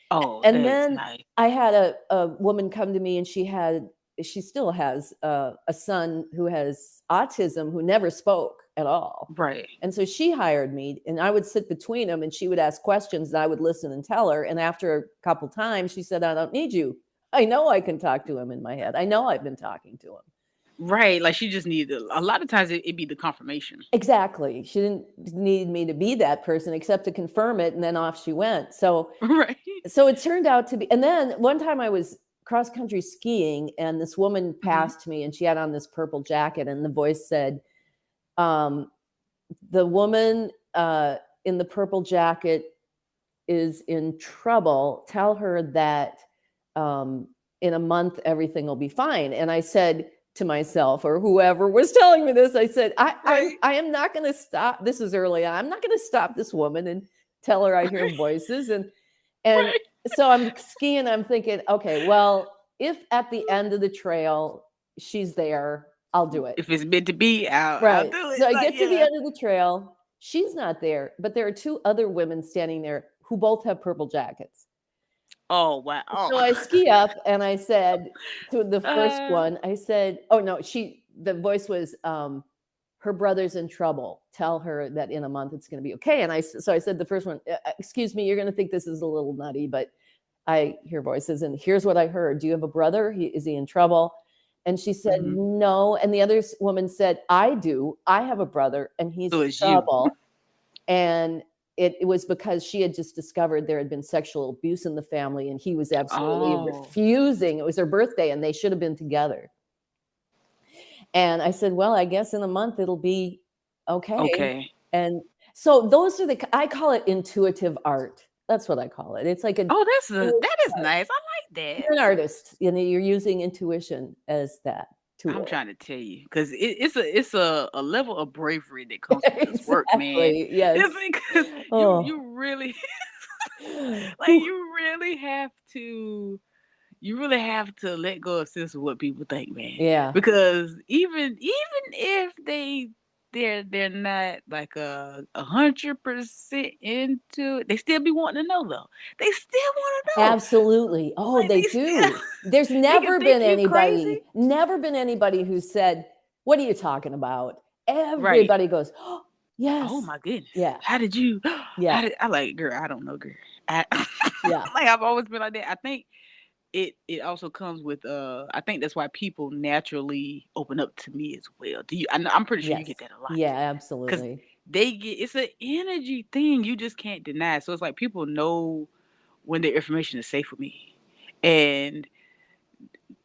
Oh, and that's then nice. I had a woman come to me, and she still has a son who has autism, who never spoke at all. Right. And so she hired me, and I would sit between them, and she would ask questions, and I would listen and tell her. And after a couple times, she said, I don't need you. I know I can talk to him in my head. I know I've been talking to him. Right. Like she just needed a lot of times it'd be the confirmation. Exactly. She didn't need me to be that person except to confirm it, and then off she went. So Right. So it turned out to be, and then one time I was cross country skiing and this woman passed me and she had on this purple jacket and the voice said, the woman in the purple jacket is in trouble. Tell her that in a month, everything will be fine. And I said to myself, or whoever was telling me this, I said, I am not going to stop. This is early on. I'm not going to stop this woman and tell her I hear voices. And so I'm skiing. I'm thinking, okay, well, if at the end of the trail she's there, I'll do it. If it's meant to be, I'll do it. So I get to the end of the trail. She's not there, but there are two other women standing there who both have purple jackets. Oh, wow. So I ski up and I said to the first one, I said, oh no, the voice was, her brother's in trouble. Tell her that in a month it's going to be okay. And so I said, the first one, excuse me, you're going to think this is a little nutty, but I hear voices and here's what I heard. Do you have a brother? Is he in trouble? And she said, no. And the other woman said, I do. I have a brother and he's in trouble. And it was because she had just discovered there had been sexual abuse in the family and he was absolutely refusing. It was her birthday and they should have been together. And I said, well, I guess in a month it'll be okay. And so those are I call it intuitive art. That's what I call it. It's like that is nice. I like that. You're an artist. You're using intuition as that tool. I'm trying to tell you because it's a level of bravery that comes with this work, man. Yes. It's because you really like you really have to let go of sense of what people think, man. Yeah. Because even if they're not like 100% into it, they still be wanting to know though. They still want to know. Absolutely. Oh, like they do. There's never been anybody who said, "What are you talking about?" Everybody goes, "Oh, yes." Oh my goodness. Yeah. How did you? Yeah. I like, girl. I don't know, girl. Like I've always been like that. I think it also comes with I think that's why people naturally open up to me as well. Do you? I'm pretty sure you get that a lot. Yeah, absolutely. It's an energy thing. You just can't deny. So it's like people know when their information is safe with me, and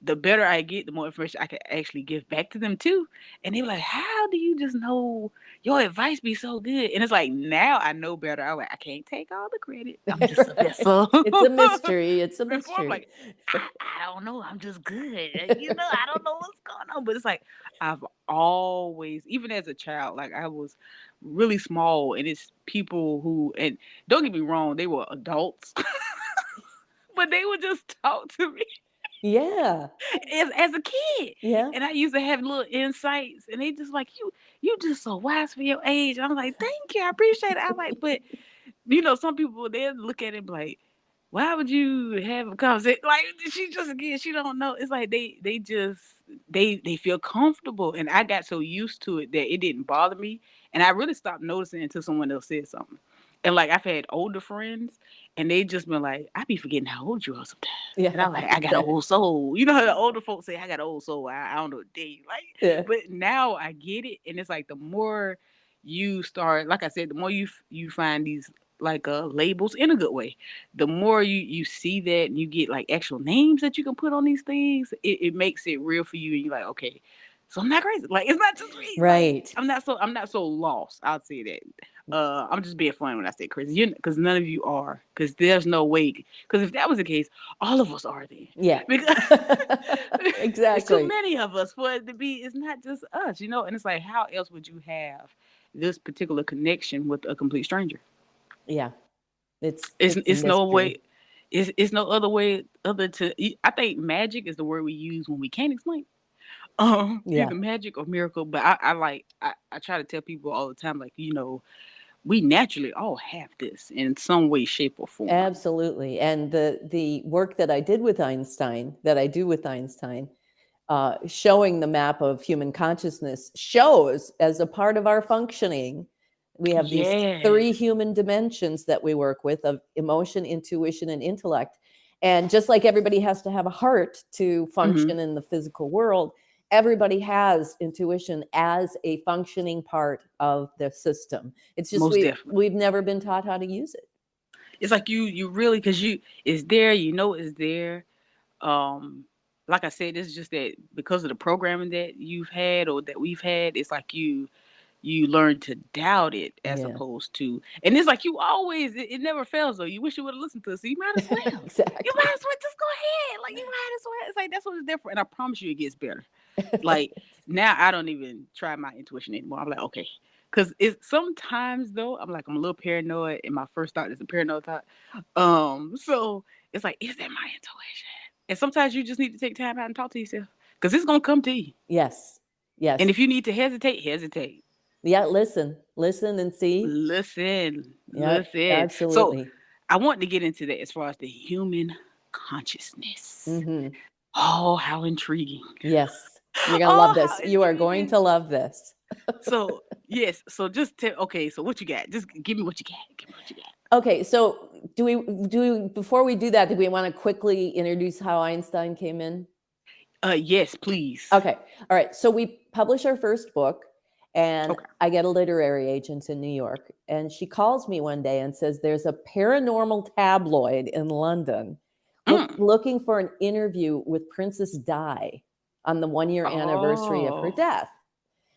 the better I get, the more information I can actually give back to them too. And they're like, "How do you just know? Your advice be so good." And it's like now I know better. I'm like, I can't take all the credit. I'm just a vessel. It's a mystery. It's a mystery. Before I'm like, I don't know. I'm just good. I don't know what's going on. But it's like I've always, even as a child, like I was really small, and it's people who, and don't get me wrong, they were adults, but they would just talk to me. Yeah. As a kid. Yeah. And I used to have little insights and they just like, you just so wise for your age. I'm like, thank you. I appreciate it. I'm like, but some people they look at it like, why would you have a conversation? Like she don't know. It's like they just they feel comfortable. And I got so used to it that it didn't bother me. And I really stopped noticing until someone else said something. And like I've had older friends, and they just been like, I be forgetting how old you are sometimes. Yeah. And I'm like, I got an old soul. You know how the older folks say, I got an old soul. I don't know what day. Like, but now I get it, and it's like the more you start, like I said, the more you find these like labels in a good way. The more you see that, and you get like actual names that you can put on these things, it makes it real for you, and you're like, okay. So I'm not crazy. Like it's not just me. Right. Like, I'm not so lost. I'll say that. I'm just being funny when I say crazy, because none of you are. Because there's no way. Because if that was the case, all of us are then. Yeah. Because exactly. There's too many of us for it to be. It's not just us, And it's like, how else would you have this particular connection with a complete stranger? Yeah. It's no way. It's no other way other to. I think magic is the word we use when we can't explain. Either magic or miracle, but I try to tell people all the time, like, we naturally all have this in some way, shape, or form. Absolutely. And the work that I do with Einstein, showing the map of human consciousness, shows as a part of our functioning, we have these 3 human dimensions that we work with of emotion, intuition, and intellect. And just like everybody has to have a heart to function in the physical world, everybody has intuition as a functioning part of the system. It's just we've never been taught how to use it. It's like you really, because it's there, it's there. Um, like I said, it's just that because of the programming that you've had or that we've had, it's like you learn to doubt it as Yeah, opposed to, and it's like you always, it never fails though. You wish you would have listened to us, so you might as well. You exactly. might as well just go ahead. Like you might as well. It's like that's what it's there for. And I promise you it gets better. Like now I don't even try my intuition anymore. I'm like, okay. Cause it's sometimes though, I'm a little paranoid, and my first thought is a paranoid thought. So it's like, is that my intuition? And sometimes you just need to take time out and talk to yourself. Cause it's gonna come to you. Yes, And yes. if you need to hesitate, hesitate. Yeah, listen and see. Listen, Yep, listen. So absolutely. I want to get into that as far as the human consciousness. Hmm. Oh, how intriguing. Yes, you're gonna love Oh, how this. You are going intriguing. to love this. So yes, so just tell, okay, so what you got? Just give me what you got. Give me what you got. Okay, so before we do that, do we want to quickly introduce how Einstein came in? Yes, please. Okay, all right. So we publish our first book, and Okay. I get a literary agent in New York, and she calls me one day and says, "There's a paranormal tabloid in London Mm. looking for an interview with Princess Di on the 1 year anniversary of her Oh, death."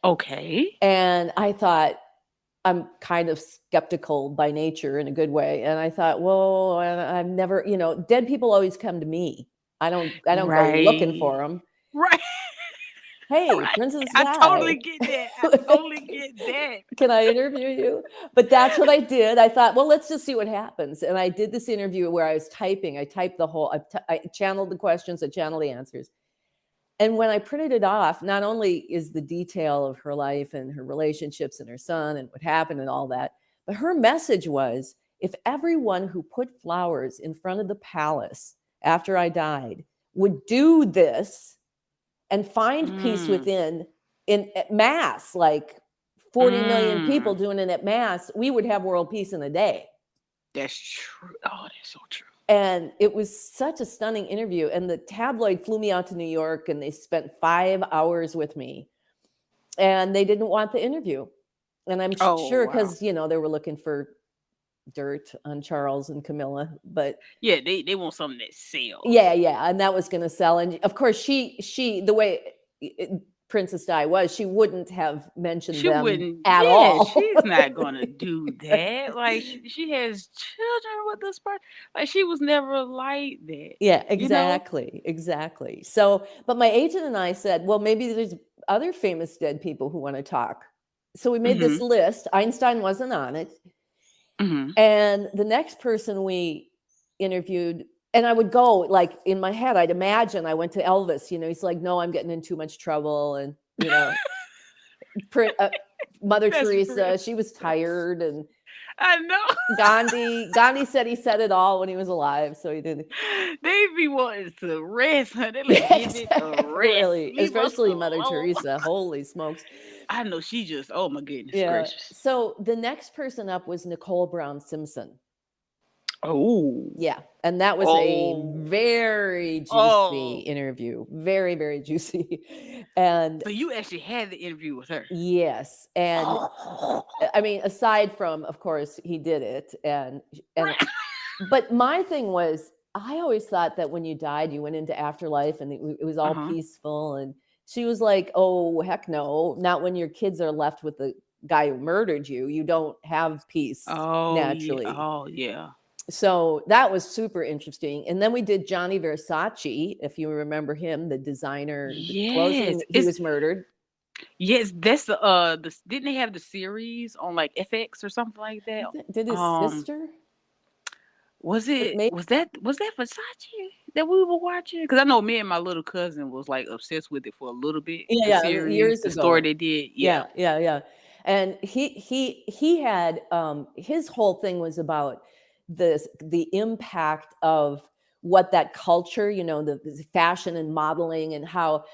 okay. And I thought, I'm kind of skeptical by nature in a good way. And I thought, well, I've never, dead people always come to me. I don't go looking Right. for them. Right. Hey, Right. Princess I totally Di, get that. I totally get that. can I interview you? But that's what I did. I thought, well, let's just see what happens. And I did this interview where I was typing. I typed the whole, I channeled the questions, I channeled the answers. And when I printed it off, not only is the detail of her life and her relationships and her son and what happened and all that, but her message was, if everyone who put flowers in front of the palace after I died would do this and find peace Mm, within, in at mass, like 40 million people mm. doing it at mass, we would have world peace in a day. That's true. Oh, that's so true. And it was such a stunning interview. And the tabloid flew me out to New York, and they spent 5 hours with me, and they didn't want the interview. And I'm Oh, sure wow. because, they were looking for dirt on Charles and Camilla. But Yeah, they want something that yeah, sells. yeah. And that was going to sell. And of course, the way Princess Di was, she wouldn't have mentioned She them wouldn't. at Yeah, all. she's not gonna do that. Like she has children with this person. Like she was never like that. Yeah, You know. exactly. Exactly. So, but my agent and I said, well, maybe there's other famous dead people who want to talk. So we made this Mhm. list. Einstein wasn't on it. Mhm. And the next person we interviewed, and I would go, like, in my head, I'd imagine I went to Elvis, he's like, no, I'm getting in too much trouble. And, uh, Mother That's real. Teresa, she was tired. And I know. Gandhi said he said it all when he was alive. So he didn't. They be wanting to rest, huh? They like give Yes, it a rest. really, Leave us especially Mother alone. Teresa. Holy smokes. I know she just. Oh my goodness Yeah. gracious. So the next person up was Nicole Brown Simpson. Oh. Yeah. And that was a Oh. very juicy Oh. interview. Very, very juicy. And So you actually had the interview with her. yes. And Oh. I mean, aside from, of course, he did it. And, Right. but my thing was, I always thought that when you died, you went into afterlife and it was all Uh-huh. peaceful. And she was like, oh, heck no. Not when your kids are left with the guy who murdered you. You don't have peace Oh yeah. naturally. Oh yeah. So that was super interesting. And then we did Johnny Versace, if you remember him, the designer, the clothes, Yes. and he It's was murdered. yes, that's the didn't they have the series on like FX or something like that? Did his Um sister? was But it maybe, was that Versace that we were watching? Because I know me and my little cousin was like obsessed with it for a little bit. The yeah, series, years the story ago. they did. Yeah. Yeah, yeah, yeah. And he had his whole thing was about the impact of what that culture, the fashion and modeling, and how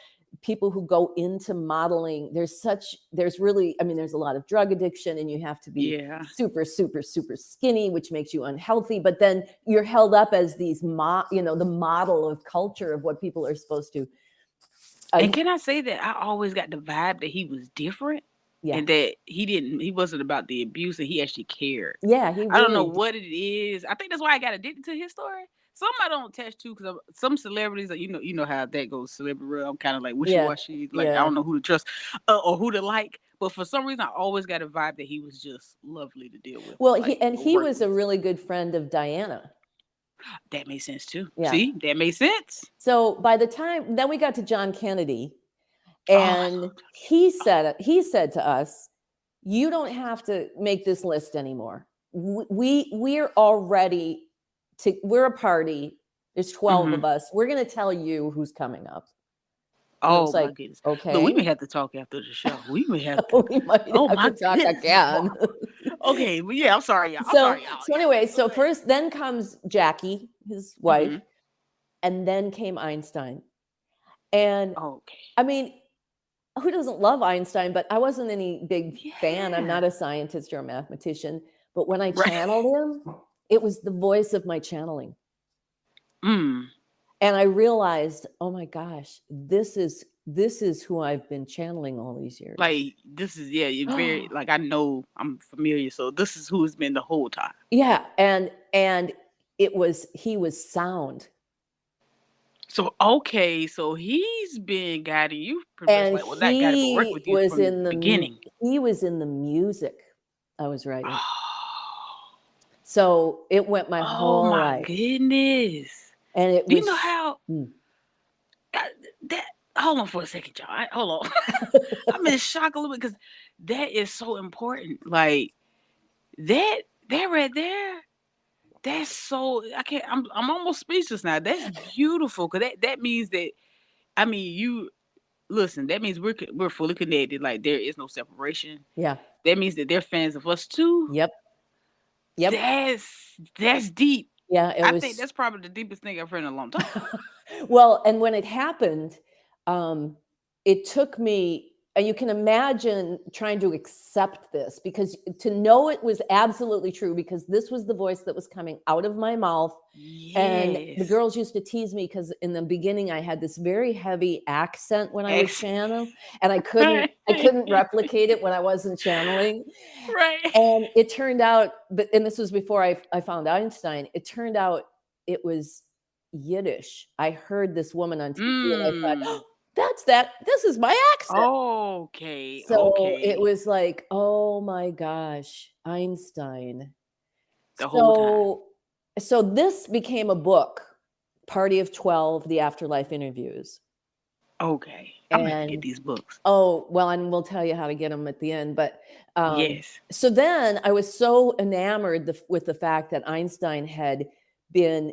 people who go into modeling, there's really, I mean, there's a lot of drug addiction, and you have to be Yeah. super, super, super skinny, which makes you unhealthy. But then you're held up as the model of culture of what people are supposed to. And can I say that I always got the vibe that he was different? Yeah. and that he wasn't about the abuse, and he actually cared. Yeah, he I don't know really what it is. I think that's why I got addicted to his story. Some I don't attach to because some celebrities, you know how that goes. Celebrity, I'm kind of like wishy yeah. washy. Like I Yeah. don't know who to trust or who to like. But for some reason, I always got a vibe that he was just lovely to deal with, Well, like or he work was a with. really good friend of Diana. That made sense too. Yeah. See, that made sense. So by the time then we got to John Kennedy, Oh, I and love John he said to us, "You don't have to make this list anymore. We're already we're a party. There's 12 Kennedy. of us. We're going to tell you who's coming up." And it Oh was my like, goodness. Look, we okay, may have to talk after the show. We may have to. we might Oh have to my talk goodness, again. Barbara. Okay, well, yeah, I'm sorry, y'all. I'm so sorry, y'all. so Yeah. anyway, so Okay. first then comes Jackie, his wife, Mm-hmm. and then came Einstein. And Okay. I mean, who doesn't love Einstein? But I wasn't any big fan. I'm Yeah. not a scientist or a mathematician. But when I Right. channeled him, it was the voice of my channeling. Mm. And I realized, oh my gosh, this is who I've been channeling all these years. Like this is you're very like I know I'm familiar, so this is who it's been the whole time. Yeah, and he was sound. So okay, so he's been guiding you pretty much And like well not guiding but work with you from the beginning. he was in the music I was writing. So it went my Oh whole my life. goodness. And it Do you know was how that hold on for a second, y'all. Hold on. I'm in shock a little bit because that is so important. Like that right there, that's so I can't. I'm almost speechless now. That's beautiful because that means that I mean you listen. That means we're fully connected. Like there is no separation. yeah. That means that they're fans of us too. Yep. Yep. That's deep. Yeah, it I think was that's probably the deepest thing I've heard in a long time. well, and when it happened, it took me, and you can imagine trying to accept this because to know it was absolutely true, because this was the voice that was coming out of my mouth. And the Yes. girls used to tease me because in the beginning I had this very heavy accent when I would channel, and I couldn't replicate it when I wasn't channeling. Right. And it turned out, and this was before I found Einstein, it turned out it was Yiddish. I heard this woman on TV and I thought, Mm. oh, this is my accent. Okay. So it Okay. was like, oh my gosh, Einstein. The whole time. So this became a book, Party of 12, The Afterlife Interviews. Okay. I'm gonna have to get And these books. oh, well, and we'll tell you how to get them at the end. But Yes. so then I was so enamored with the fact that Einstein had been,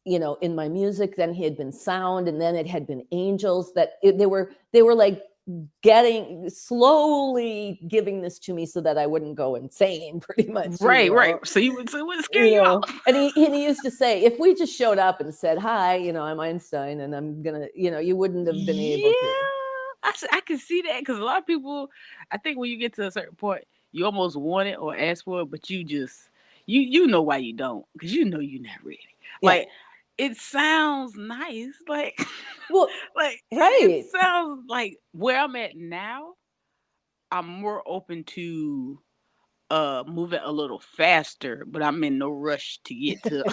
in my music. Then he had been sound, and then it had been angels. They were like slowly giving this to me so that I wouldn't go insane, pretty much. Right, right. So it would scare you off. And he used to say, if we just showed up and said, hi, I'm Einstein and I'm gonna, you wouldn't have been able to. I can see that because a lot of people, I think when you get to a certain point, you almost want it or ask for it, but you just you know why you don't because you know you're not ready. Yeah. Like it sounds nice, like well, like right. It sounds like where I'm at now. I'm more open to moving a little faster, but I'm in no rush to get to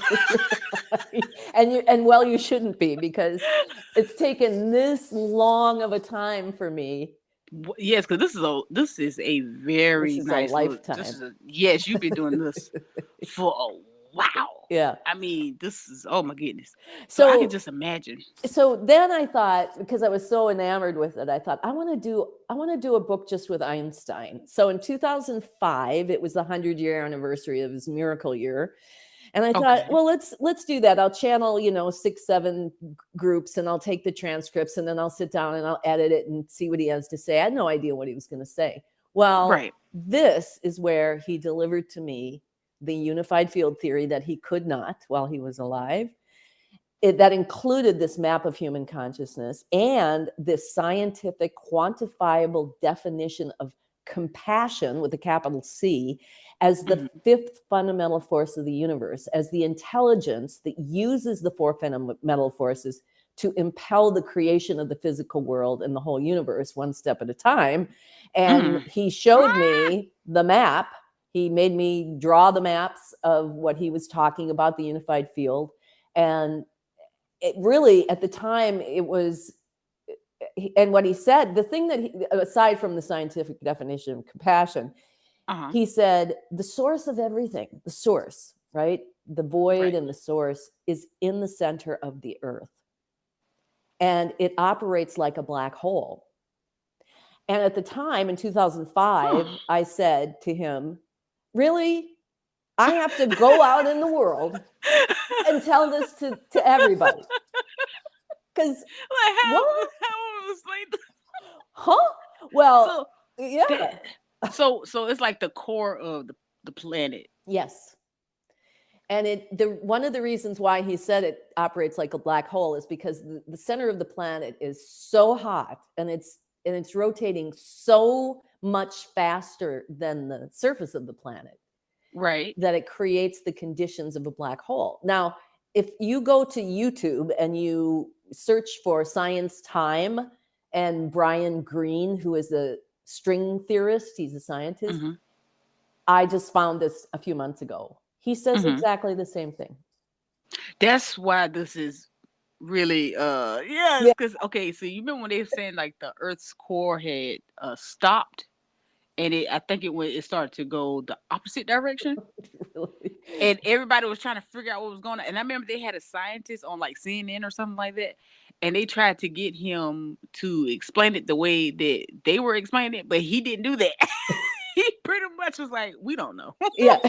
and well, you shouldn't be, because it's taken this long of a time for me. Yes, because this is a very nice lifetime. Yes, you've been doing this for a while. Yeah. I mean, this is oh my goodness. So I can just imagine. So then I thought, because I was so enamored with it, I thought I want to do a book just with Einstein. So in 2005, it was the 100-year anniversary of his miracle year. And I thought, well, let's do that. I'll channel, 6-7 groups, and I'll take the transcripts, and then I'll sit down and I'll edit it and see what he has to say. I had no idea what he was going to say. Well, This is where he delivered to me the unified field theory that he could not while he was alive. That included this map of human consciousness and this scientific, quantifiable definition of compassion with a capital C as the fifth fundamental force of the universe, as the intelligence that uses the four fundamental forces to impel the creation of the physical world and the whole universe one step at a time. And he showed me the map. He made me draw the maps of what he was talking about, the unified field. And it really, at the time, it was, and what he said, the thing that, aside from the scientific definition of compassion, he said, the source of everything, the source, right? The void and the source is in the center of the earth. And it operates like a black hole. And at the time, in 2005, I said to him, really? I have to go out in the world and tell this to everybody. Because how was like, huh? Well, yeah. So it's like the core of the planet. Yes. And one of the reasons why he said it operates like a black hole is because the center of the planet is so hot, and it's rotating so much faster than the surface of the planet. Right. That it creates the conditions of a black hole. Now, if you go to YouTube and you search for Science Time and Brian Greene, who is a string theorist, he's a scientist. I just found this a few months ago. He says exactly the same thing. That's why this is really because okay, so you remember when they were saying like the Earth's core had stopped, and I think it started to go the opposite direction. Really? And everybody was trying to figure out what was going on. And I remember they had a scientist on like CNN or something like that, and they tried to get him to explain it the way that they were explaining it, but he didn't do that. He pretty much was like, we don't know. Yeah.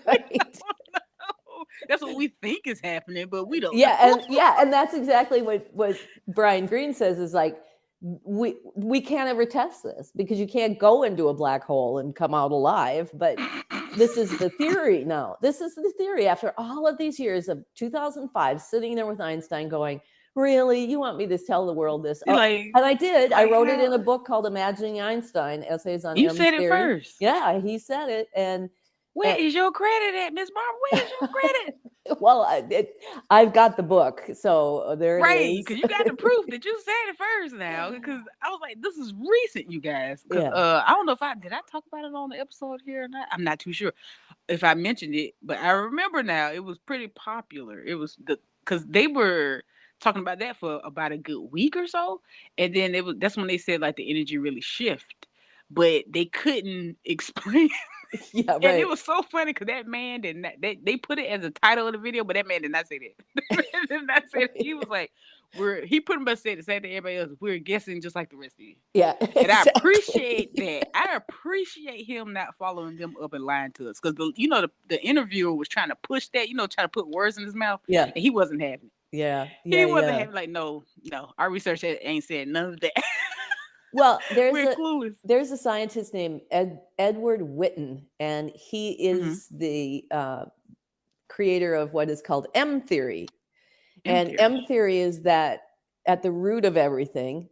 Right. We don't know. That's what we think is happening, but we don't know. And that's exactly what Brian Greene says is like, we can't ever test this because you can't go into a black hole and come out alive. But this is the theory now. This is the theory after all of these years of 2005, sitting there with Einstein going, really? You want me to tell the world this? Like, and I did. I wrote it in a book called Imagining Einstein, Essays on You M said Theory. It first. Yeah, he said it. And where is your credit at, Miss Barb? Where is your credit? Well, I've got the book, so there it is. Right, because you got the proof that you said it first now. Because I was like, this is recent, you guys. I don't know if did I talk about it on the episode here or not. I'm not too sure if I mentioned it, but I remember now it was pretty popular. It was because they were talking about that for about a good week or so, and then that's when they said like the energy really shift, but they couldn't explain. Yeah, right. And it was so funny because that man did not. They put it as a title of the video, but that man did not say that. The man did not say that. He was like, he pretty much said the same thing everybody else. We're guessing just like the rest of you. Yeah, and I appreciate that. I appreciate him not following them up and lying to us because the interviewer was trying to push that, trying to put words in his mouth. Yeah, and he wasn't having it. Yeah, he wasn't having like no. Our research ain't said none of that. Well, there's a scientist named Edward Witten, and he is the creator of what is called M theory. M theory is that at the root of everything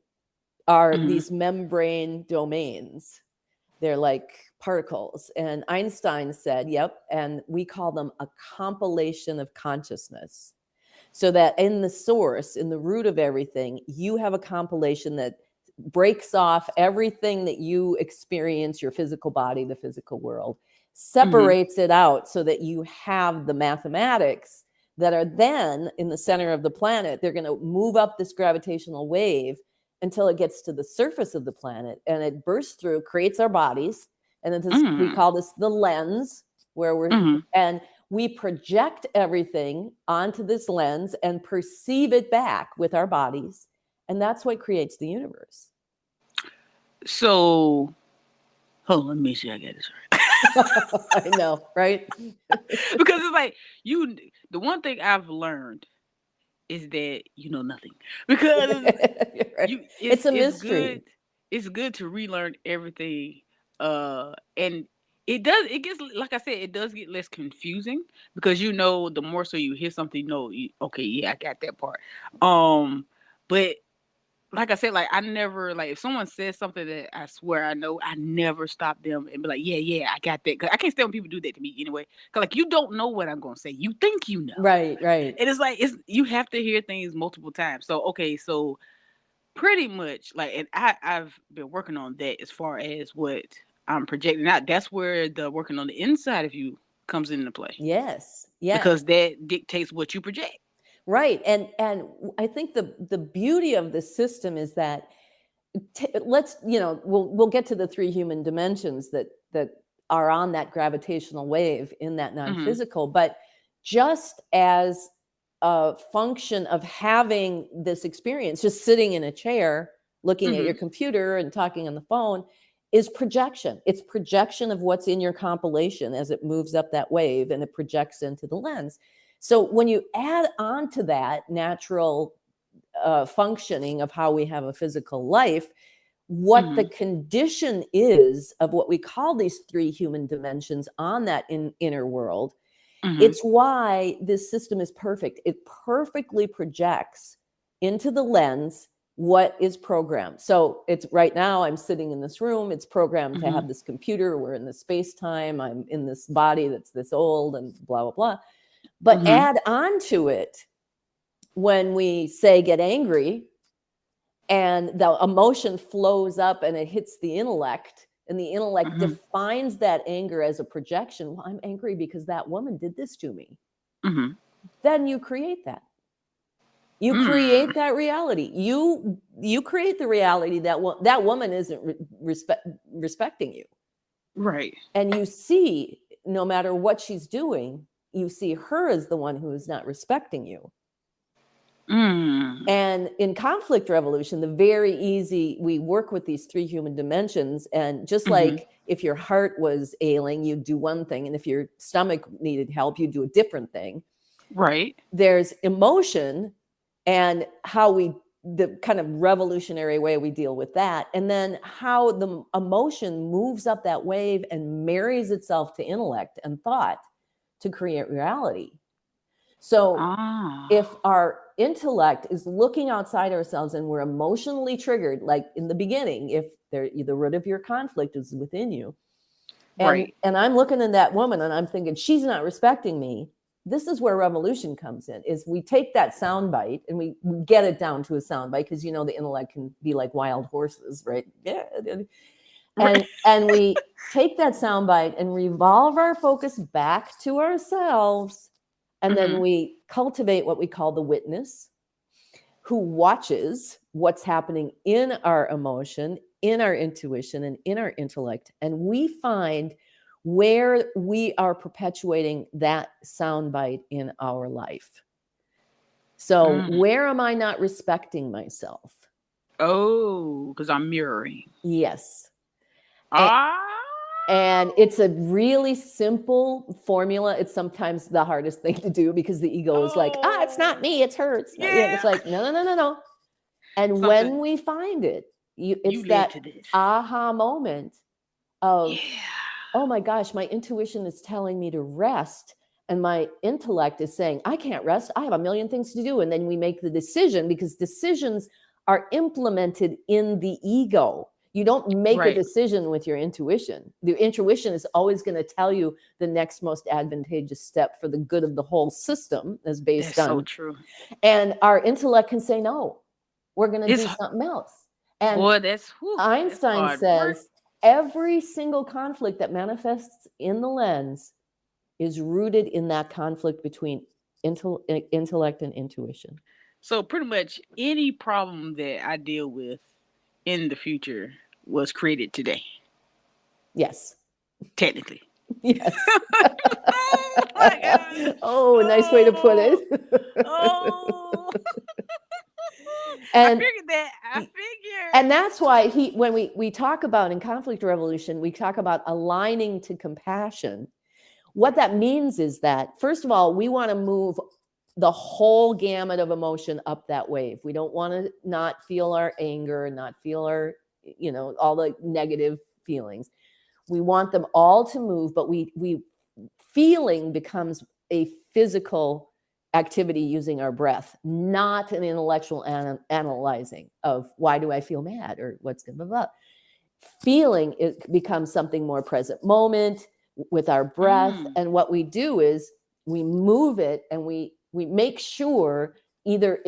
are these membrane domains. They're like particles. And Einstein said, yep, and we call them a compilation of consciousness. So that in the source, in the root of everything, you have a compilation that breaks off everything that you experience, your physical body, the physical world, separates it out so that you have the mathematics that are then in the center of the planet. They're going to move up this gravitational wave until it gets to the surface of the planet, and it bursts through, creates our bodies. And then we call this the lens, where we're, and we project everything onto this lens and perceive it back with our bodies. And that's what creates the universe. So, hold on, let me see. I get this right. I know, right? Because it's like the one thing I've learned is that you know nothing. Because right. It's a mystery. It's good to relearn everything. And it gets, like I said, it does get less confusing because the more so you hear something, okay, yeah, I got that part. But like I said, like I never like if someone says something that I swear I know, I never stop them and be like, yeah, yeah, I got that. Cause I can't stand when people do that to me anyway. Cause like you don't know what I'm gonna say. You think you know. Right, right. And it's like it's you have to hear things multiple times. So okay, so pretty much like and I've been working on that as far as what I'm projecting out. That's where the working on the inside of you comes into play. Yes, yes. Because that dictates what you project. Right. And I think the beauty of the system is that let's, we'll get to the three human dimensions that are on that gravitational wave in that Mm-hmm. non-physical, but just as a function of having this experience, just sitting in a chair, looking at Mm-hmm. your computer and talking on the phone is projection. It's projection of what's in your compilation as it moves up that wave and it projects into the lens. So when you add on to that natural functioning of how we have a physical life, what the Mm-hmm. condition is of what we call these three human dimensions on that inner world, Mm-hmm. it's why this system is perfect. It perfectly projects into the lens what is programmed. So it's right now I'm sitting in this room. It's programmed to Mm-hmm. have this computer. We're in this space time. I'm in this body that's this old and blah, blah, blah. But Mm-hmm. add on to it when we say get angry and the emotion flows up and it hits the intellect and the intellect Mm-hmm. defines that anger as a projection. Well, I'm angry because that woman did this to me. Mm-hmm. Then you create that. You Mm. create that reality. You create the reality that that woman isn't respecting you. Right. And you see, no matter what she's doing, you see her as the one who is not respecting you. Mm. And in conflict revolution, we work with these three human dimensions. And just Mm-hmm. like if your heart was ailing, you'd do one thing. And if your stomach needed help, you'd do a different thing. Right. There's emotion and the kind of revolutionary way we deal with that. And then how the emotion moves up that wave and marries itself to intellect and thought to create reality. So Ah. if our intellect is looking outside ourselves and we're emotionally triggered, like in the beginning, if the root of your conflict is within you, and Right. I'm looking at that woman and I'm thinking she's not respecting me, this is where revolution comes in. Is we take that sound bite and we get it down to a sound bite, because the intellect can be like wild horses, right? Yeah. Right. And we take that sound bite and revolve our focus back to ourselves. And then Mm-hmm. we cultivate what we call the witness, who watches what's happening in our emotion, in our intuition, and in our intellect. And we find where we are perpetuating that soundbite in our life. So, Mm. where am I not respecting myself? Oh, because I'm mirroring. Yes. Ah. And it's a really simple formula. It's sometimes the hardest thing to do because the ego is like, it's not Oh. me, it's her. It's not, Yeah. it's like, no, no, no, no, no. And Something when we find it, you it's led that to this. aha moment of, Yeah. oh my gosh, my intuition is telling me to rest. And my intellect is saying, I can't rest. I have a million things to do. And then we make the decision, because decisions are implemented in the ego. You don't make a Right. decision with your intuition. The intuition is always going to tell you the next most advantageous step for the good of the whole system, as based That's so on. true. And our intellect can say, no, we're going to It's do something else. And boy, that's Einstein hard work. says every single conflict that manifests in the lens is rooted in that conflict between intellect and intuition. So pretty much any problem that I deal with in the future was created today, Yes. technically. Yes. Oh my gosh. Oh, nice way to put Oh. it. Oh. I and figured that. I figured. and that's why when we talk about in conflict revolution, we talk about aligning to compassion. What that means is that, first of all, we want to move the whole gamut of emotion up that wave. We don't want to not feel our anger, not feel our, all the negative feelings. We want them all to move, but we feeling becomes a physical activity using our breath, not an intellectual analyzing of why do I feel mad or what's blah, blah, blah. Feeling it becomes something more present moment with our breath. And what we do is we move it and we make sure either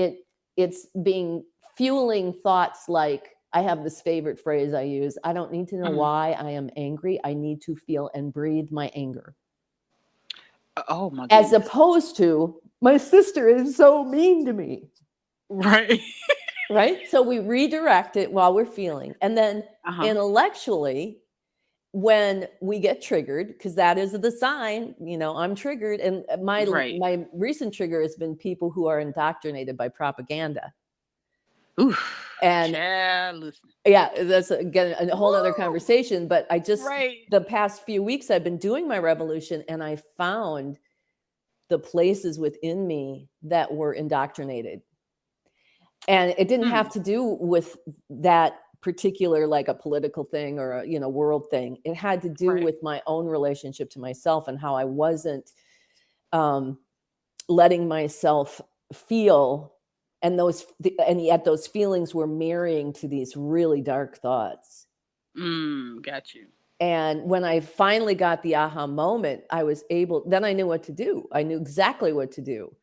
it's being fueling thoughts like, I have this favorite phrase I use, I don't need to know why I am angry. I need to feel and breathe my anger. Oh my goodness. As opposed to, my sister is so mean to me. Right. Right? So we redirect it while we're feeling. And then intellectually, when we get triggered, because that is the sign, I'm triggered. And my recent trigger has been people who are indoctrinated by propaganda. Oof. And yeah, that's again a whole other conversation. But I just the past few weeks I've been doing my revolution, and I found the places within me that were indoctrinated. And it didn't have to do with that particular, like a political thing or a world thing. It had to do with my own relationship to myself and how I wasn't letting myself feel. And yet those feelings were marrying to these really dark thoughts. Got you. And when I finally got the aha moment, then I knew what to do. I knew exactly what to do.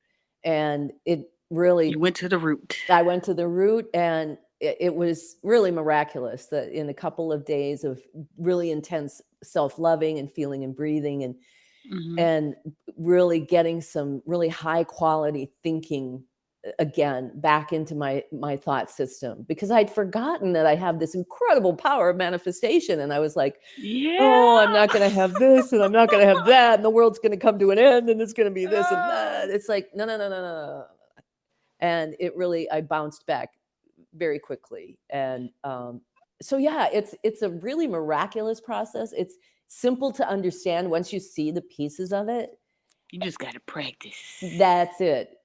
And it really... You went to the root. I went to the root, and it was really miraculous that in a couple of days of really intense self-loving and feeling and breathing and really getting some really high quality thinking again back into my thought system, because I'd forgotten that I have this incredible power of manifestation. And I was like, oh, I'm not going to have this and I'm not going to have that, and the world's going to come to an end and it's going to be this and that. It's like, no. And it really, I bounced back very quickly. And so yeah, it's a really miraculous process. It's simple to understand once you see the pieces of it. You just got to practice. That's it.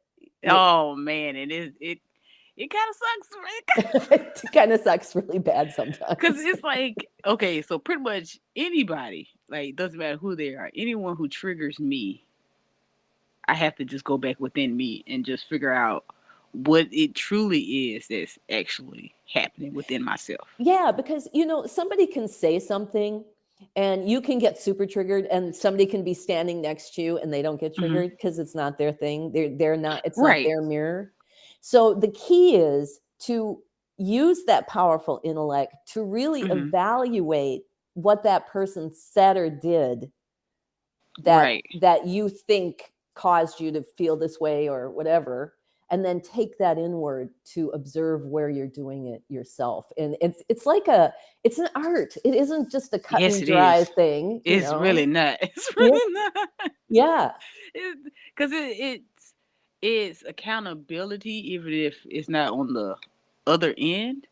Oh man, it kind of sucks, right? It kind of sucks really bad sometimes. Because it's like, okay, so pretty much anybody, like, doesn't matter who they are, anyone who triggers me, I have to just go back within me and just figure out what it truly is that's actually happening within myself. Yeah, because somebody can say something and you can get super triggered, and somebody can be standing next to you and they don't get triggered because it's not their thing. They're not, it's not their mirror. So the key is to use that powerful intellect to really evaluate what that person said or did that you think caused you to feel this way or whatever, and then take that inward to observe where you're doing it yourself. And it's an art. It isn't just a cut and dry thing. It's really not. It's really not. Yeah. Because it's accountability, even if it's not on the other end.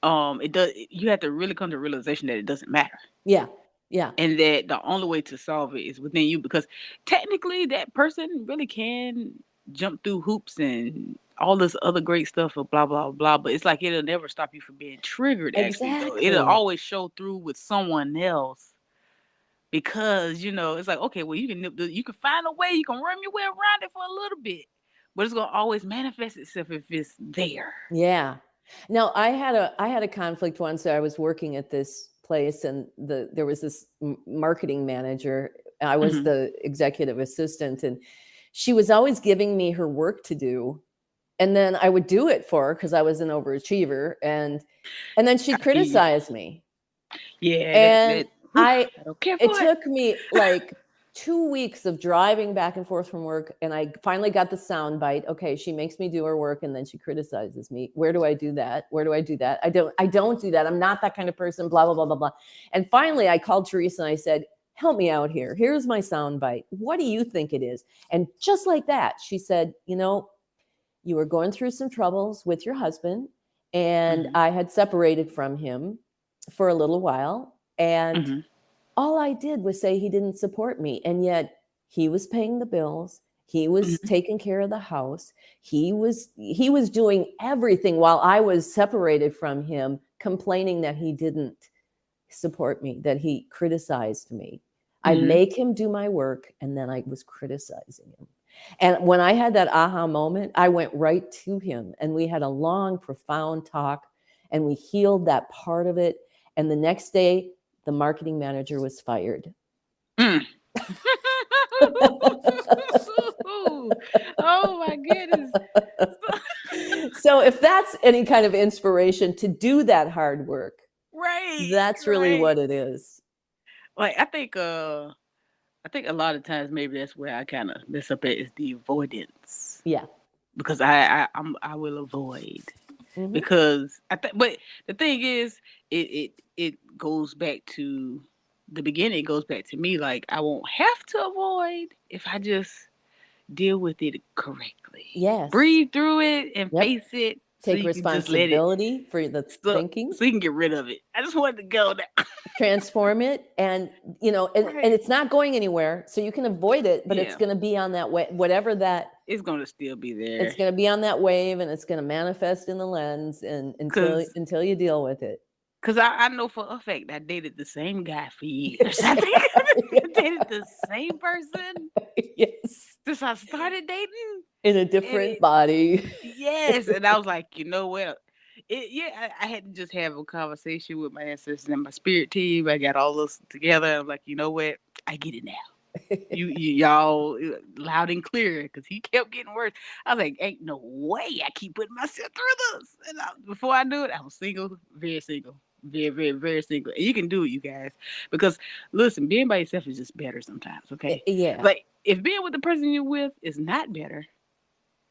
You have to really come to the realization that it doesn't matter. Yeah. Yeah. And that the only way to solve it is within you, because technically that person really can jump through hoops and all this other great stuff of blah, blah, blah. But it's like, it'll never stop you from being triggered. Actually, it'll always show through with someone else, because, it's like, okay, well, you can find a way, you can run your way around it for a little bit, but it's going to always manifest itself if it's there. Yeah. Now I had a conflict once. I was working at this place, and there was this marketing manager. I was the executive assistant, and she was always giving me her work to do, and then I would do it for her because I was an overachiever, and then she'd criticize me. Yeah, and it took me like 2 weeks of driving back and forth from work, and I finally got the sound bite. Okay, she makes me do her work, and then she criticizes me. Where do I do that? Where do I do that? I don't do that. I'm not that kind of person, blah, blah, blah, blah, blah. And finally I called Teresa and I said, help me out here. Here's my sound bite. What do you think it is? And just like that, she said, you were going through some troubles with your husband, and I had separated from him for a little while. And all I did was say he didn't support me. And yet he was paying the bills. He was taking care of the house. He was doing everything while I was separated from him, complaining that he didn't support me, that he criticized me. I make him do my work, and then I was criticizing him. And when I had that aha moment, I went right to him and we had a long, profound talk and we healed that part of it. And the next day, the marketing manager was fired. Mm. Oh my goodness. So if that's any kind of inspiration to do that hard work, Right, that's really right. what it is. Like I think a lot of times maybe that's where I kind of mess up at is the avoidance Yeah. because I will avoid Mm-hmm. because but the thing is it goes back to the beginning. It goes back to me like I won't have to avoid if I just deal with it correctly, Yes. breathe through it and Yep. face it so Take you can just let it responsibility for the thinking, so you can get rid of it. I just wanted to go now. transform it, and and Right. it's not going anywhere, so you can avoid it, but it's Yeah. going to be on that way, whatever that, It's gonna still be it's there. going to be on that wave, and it's going to manifest in the lens, and Cause until you deal with it. Cause I know for a fact I dated the same guy for years. I think I dated the same person Yes, since I started dating. in a And different body. yes, and I was like, you know what? I had to just have a conversation with my ancestors and my spirit team. I got all this together. I'm like, you know what? I get it now. Y'all loud and clear because he kept getting worse. I was like, ain't no way I keep putting myself through this. And before I knew it, I was single, very single, very, very, very single. And you can do it, you guys, because listen, being by yourself is just better sometimes. Okay, Yeah, like if being with the person you're with is not better,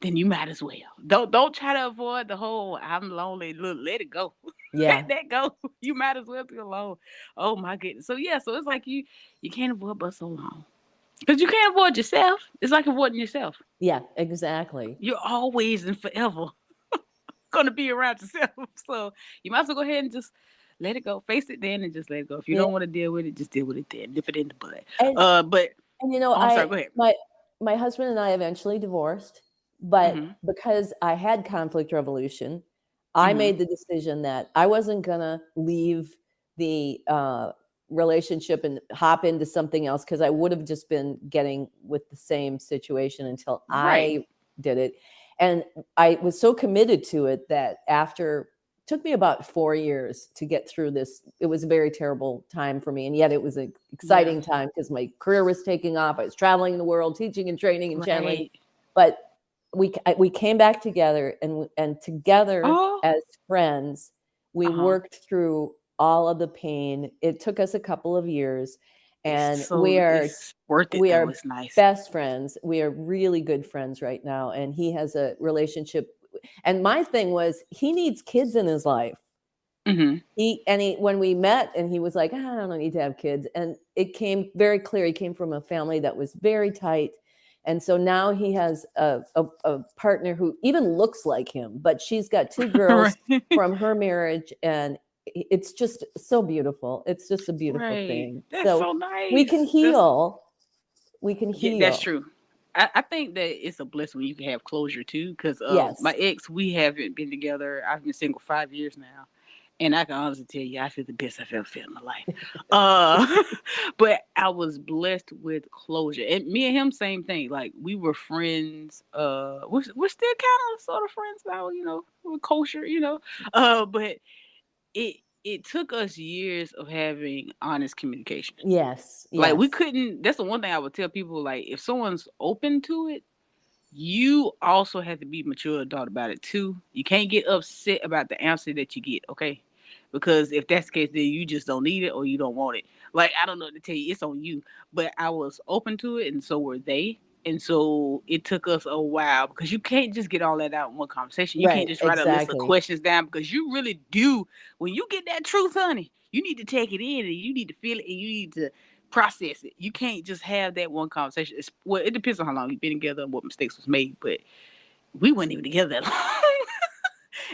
then you might as well. Don't try to avoid the whole I'm lonely. Look, let it go. yeah, Let that go. You might as well be alone. Oh my goodness. So yeah, so it's like you can't avoid but so long. Because you can't avoid yourself. It's like avoiding yourself. yeah, exactly. You're always and forever gonna be around yourself. So you might as well go ahead and just let it go. Face it then and just let it go. If you Yeah, don't want to deal with it, just deal with it then. Nip it in the bud. and But oh, I'm sorry, I go ahead. my husband and I eventually divorced, but Mm-hmm. because I had conflict revolution, I Mm-hmm. made the decision that I wasn't gonna leave the relationship and hop into something else because I would have just been getting with the same situation until Right. I did it. And I was so committed to it that after took me about 4 years to get through this. It was a very terrible time for me. And yet it was an Yeah. exciting time because my career was taking off. I was traveling the world, teaching and training and channeling. Right. But we came back together, and together Oh, as friends, we uh-huh. worked through all of the pain. It took us a couple of years, and It's worth it we though. are It's nice. best friends. We are really good friends right now, and he has a relationship. And my thing was, he needs kids in his life. Mm-hmm. He when we met, and he was like, "Ah, I don't need to have kids." And it came very clear. He came from a family that was very tight. And so now he has a partner who even looks like him, but she's got two girls Right. from her marriage, and it's just so beautiful. It's just a beautiful Right. thing. That's So so we can nice. heal. We can Yeah, that's heal. true. I think that it's a blessing when you can have closure too. Because my Yes. ex, we haven't been together. I've been single 5 years now, and I can honestly tell you, I feel the best I've ever felt in my life. Uh, but I was blessed with closure, and me and him, same thing. Like we were friends. We're still kind of sort of friends now. We're kosher. But it took us years of having honest communication. Yes. Like we Yes. couldn't. That's the one thing I would tell people. Like if someone's open to it, you also have to be mature adult about it too. You can't get upset about the answer that you get, okay? Because if that's the case, then you just don't need it or you don't want it. Like I don't know what to tell you. It's on you. But I was open to it, and so were they. And so it took us a while because you can't just get all that out in one conversation. You Right. can't just write a list of Exactly. questions down because you really do. When you get that truth, honey, you need to take it in and you need to feel it and you need to process it. You can't just have that one conversation. Well, it depends on how long you've been together and what mistakes was made, but we weren't even together that long.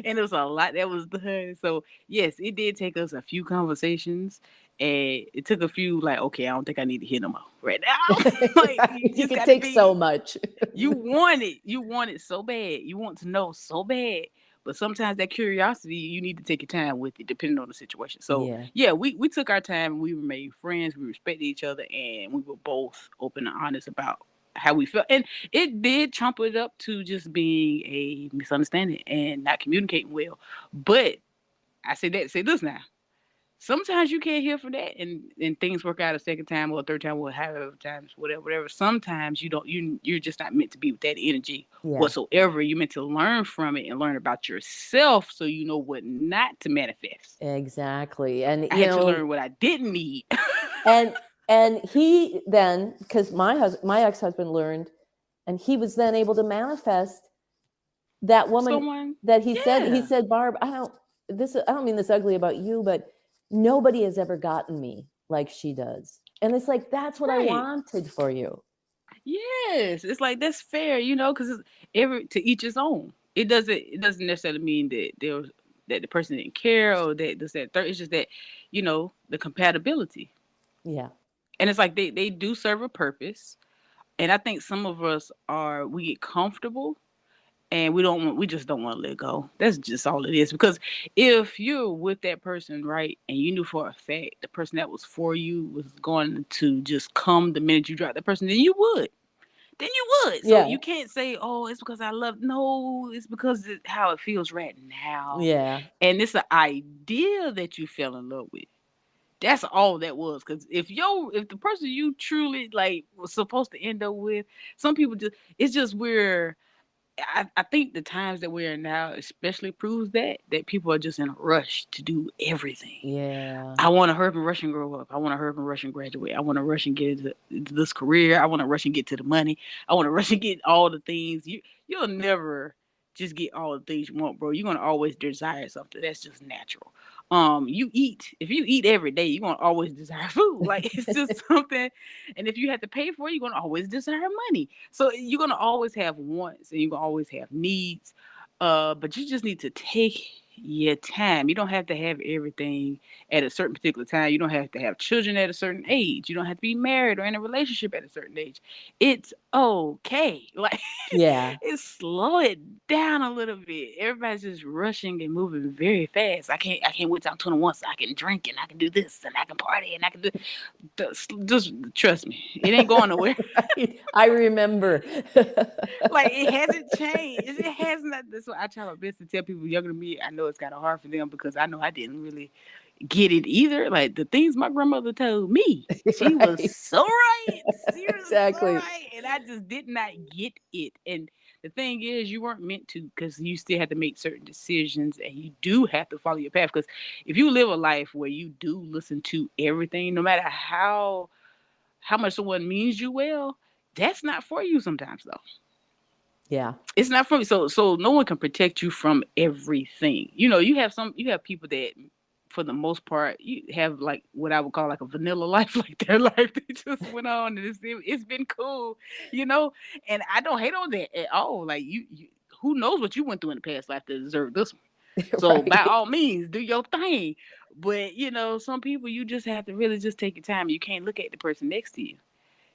And it was a lot that was done. So yes, it did take us a few conversations, and it took a few like, okay, I don't think I need to hear no more right now. Like you You just can got to take so be. much. You want it so bad. You want to know so bad. But sometimes that curiosity, you need to take your time with it, depending on the situation. So Yeah. yeah, we took our time. We remained friends. We respected each other, and we were both open and honest about how we felt, and it did trump it up to just being a misunderstanding and not communicating well. But I say that to say this now. Sometimes you can't hear from that, and things work out a second time or a third time or however times, whatever. Sometimes you don't, you're just not meant to be with that energy Yeah, whatsoever. You're meant to learn from it and learn about yourself so you know what not to manifest. exactly. And I you had to know, learn what I didn't need. and he then, because my ex-husband learned, and he was then able to manifest that woman Someone, that he yeah, said, Barb, I don't mean this ugly about you, but nobody has ever gotten me like she does. And it's like, that's what I right. wanted for you. Yes, it's like that's fair, you know, because every to each his own. It doesn't necessarily mean that that the person didn't care or that this that third. It's just that, the compatibility. Yeah. And it's like they do serve a purpose. And I think some of us we get comfortable and we just don't want to let go. That's just all it is. Because if you're with that person, right, and you knew for a fact the person that was for you was going to just come the minute you drop that person, then you would. Then you would. So Yeah. you can't say, "Oh, it's because I love." No, it's because how it feels right now, Yeah. and it's an idea that you fell in love with. That's all that was. Because if the person you truly like was supposed to end up with, some people just it's just where I think the times that we're in now especially proves that people are just in a rush to do everything. Yeah. I want to hurry and rush and grow up. I want to hurry and rush and graduate. I want to rush and get into this career. I want to rush and get to the money. I want to rush and get all the things. You'll never just get all the things you want, bro. You're gonna always desire something. That's just natural. You eat. If you eat every day, you're gonna always desire food. Like it's just something. And if you have to pay for it, you're gonna always desire money. So you're gonna always have wants and you're gonna always have needs. But you just need to take your time. You don't have to have everything at a certain particular time. You don't have to have children at a certain age. You don't have to be married or in a relationship at a certain age. It's okay. Like Yeah. it's slow it down a little bit. Everybody's just rushing and moving very fast. I can't wait till I'm 21 so I can drink and I can do this and I can party and I can do just trust me. It ain't going nowhere. Right. I remember. Like it hasn't changed. It has not. That's what I try my best to tell people younger than me. I know it's kind of hard for them because I know I didn't really get it either. Like the things my grandmother told me, she was Right. so right. She was so Exactly. right, and I just did not get it. And the thing is, you weren't meant to because you still have to make certain decisions, and you do have to follow your path. Because if you live a life where you do listen to everything, no matter how much someone means you well, that's not for you sometimes though. Yeah. It's not from so no one can protect you from everything. You have people that for the most part you have like what I would call like a vanilla life, like their life they just went on and it's been cool, you know. And I don't hate on that at all. Like you who knows what you went through in the past life to deserve this one. So by Right. all means, do your thing. But some people you just have to really just take your time. You can't look at the person next to you.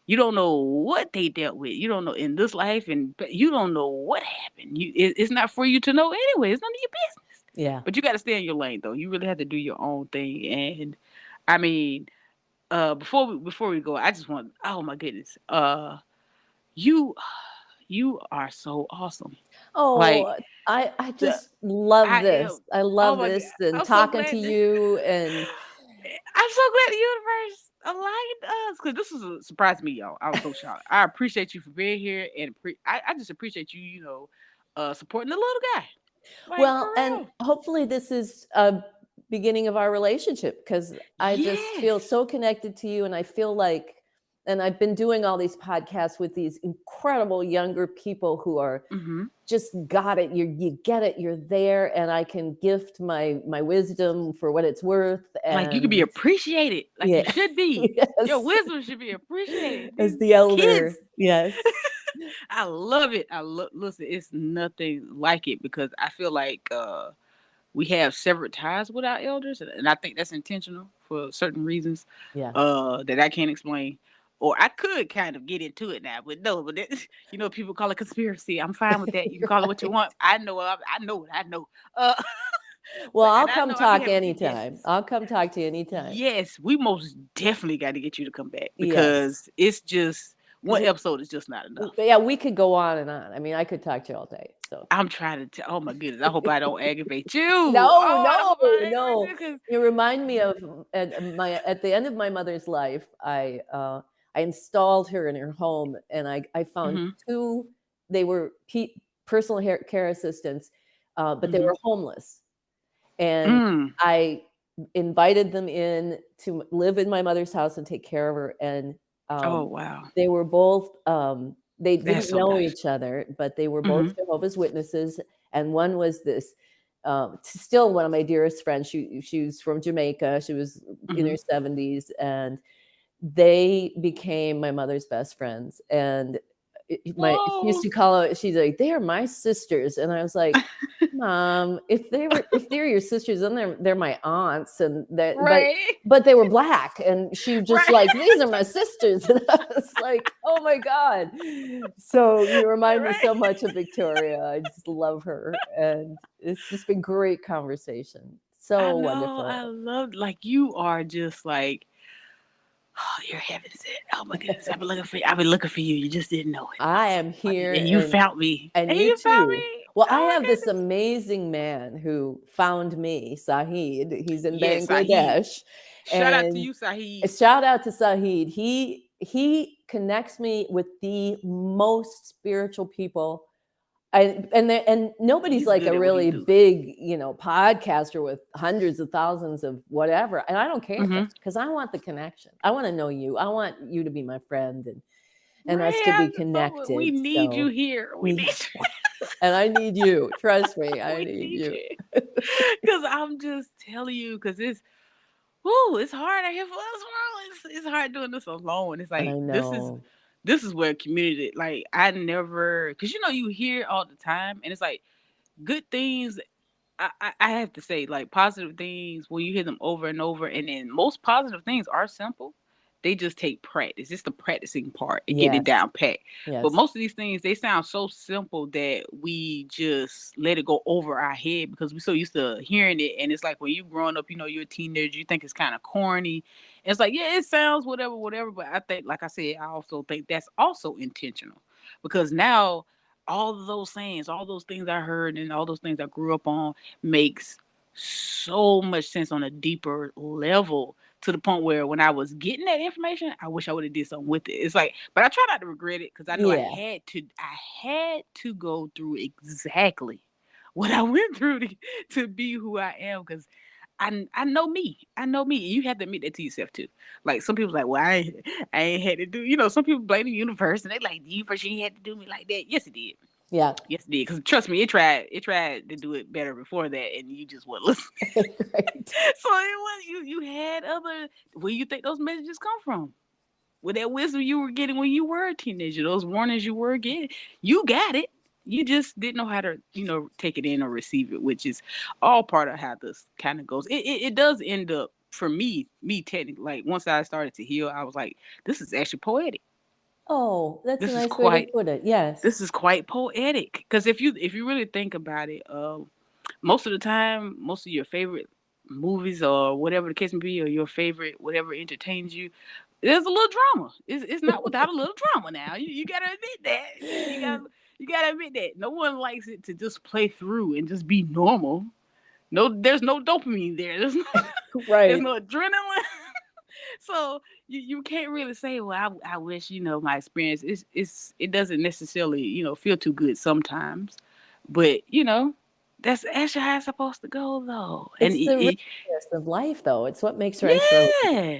You don't know what they dealt with. You don't know in this life, and you don't know what happened. It's not for you to know anyway. It's none of your business. Yeah. But you got to stay in your lane, though. You really have to do your own thing. And I mean, before we go, I just want. Oh my goodness, you you are so awesome. Like Oh, I the just love I this. am. I Oh love my god, this and I'm so talking to glad. you and I'm so glad the universe aligned us because this was a surprise to me, y'all. I was so shocked. I appreciate you for being here, and I just appreciate you, supporting the little guy, like for well, and real. hopefully this is a beginning of our relationship because I just feel Yes. so connected to you and I feel like and I've been doing all these podcasts with these incredible younger people who are Hmm. just got it. You get it. You're there, and I can gift my wisdom for what it's worth. Like you could be And appreciated, like you yeah, should be. Your yes, wisdom should be appreciated. as These the elder, kids, yes, I love it. Listen. It's nothing like it because I feel like we have severed ties with our elders, and I think that's intentional for certain reasons yeah, that I can't explain. Or I could kind of get into it now, but no. But that, people call it conspiracy. I'm fine with that. You can call it what you right. want. I know. I know what I know. Uh, Well, and I'll I come know I be talk having good anytime. guesses. I'll come talk to you anytime. Yes, we most definitely got to get you to come back Yes, because it's just One episode is just not enough. Yeah, we could go on and on. I mean, I could talk to you all day. So I'm trying to tell. Oh my goodness! I hope I don't aggravate you. no, I hope I don't no. aggravate you. You remind me of at the end of my mother's life, I installed her in her home, and I found two. They were personal care assistants, but they were homeless, and I invited them in to live in my mother's house and take care of her. And Oh wow! they were both. They That's didn't so know nice. each other, but they were both Jehovah's Witnesses, and one was this. Still one of my dearest friends. She was from Jamaica. She was in her 70s, and they became my mother's best friends. And she used to call it. She's like, "They are my sisters," and I was like, "Mom, if they're your sisters, then they're my aunts." And that, but they were black, and she just like, "These are my sisters," and I was like, "Oh my God!" So you remind me so much of Victoria. I just love her, and it's just been great conversation. So wonderful. I love, like, you are just like, oh, you're heaven sent. Oh my goodness, I've been looking for you. I've been looking for you. You just didn't know it. I am here, and you found me. And you found too. me. Well, I have this amazing man who found me, Sahid. He's in Bangladesh. Shout out to you, Sahid. Shout out to Sahid. He connects me with the most spiritual people. And nobody's like a really big, podcaster with hundreds of thousands of whatever. And I don't care, because I want the connection. I want to know you. I want you to be my friend and us to be connected. We need you here. We need you. And I need you. Trust me, I need you. Because I'm just telling you, because it's hard out here for us, world. It's hard doing this alone. It's like, this is where community, like, I never, because you hear all the time, and it's like good things. I have to say, like, positive things, when you hear them over and over, and then most positive things are simple. They just take practice. It's the practicing part and getting it down pat. But most of these things, they sound so simple that we just let it go over our head because we're so used to hearing it. And it's like when you're growing up, you're a teenager, you think it's kind of corny. And it's like, yeah, it sounds whatever. But I think, like I said, I also think that's also intentional, because now all of those sayings, all those things I heard and all those things I grew up on makes so much sense on a deeper level, to the point where when I was getting that information, I wish I would have did something with it. It's like, but I try not to regret it, because I know I had to go through exactly what I went through to be who I am, because I know me. You have to admit that to yourself too. Like, some people like, well, I ain't had to do, some people blame the universe, and they like, the universe ain't had to do me like that. Yes, it did. Yeah. Yes, it did. Because trust me, it tried to do it better before that, and you just weren't listening. Right. So it was you had other, where you think those messages come from? With that wisdom you were getting when you were a teenager, those warnings you were getting, you got it. You just didn't know how to, take it in or receive it, which is all part of how this kind of goes. It does end up, for me technically, like, once I started to heal, I was like, this is actually poetic. Oh, that's a nice way to put it. Yes. This is quite poetic. Because if you really think about it, most of the time, most of your favorite movies or whatever the case may be, or your favorite whatever entertains you, there's a little drama. It's not without a little drama now. You gotta admit that. You gotta admit that. No one likes it to just play through and just be normal. No, there's no dopamine there. There's no, there's no adrenaline. So you can't really say, well, I wish, my experience it doesn't necessarily, feel too good sometimes, but that's actually how it's supposed to go, though. It's the richness of life, though. It's what makes life so.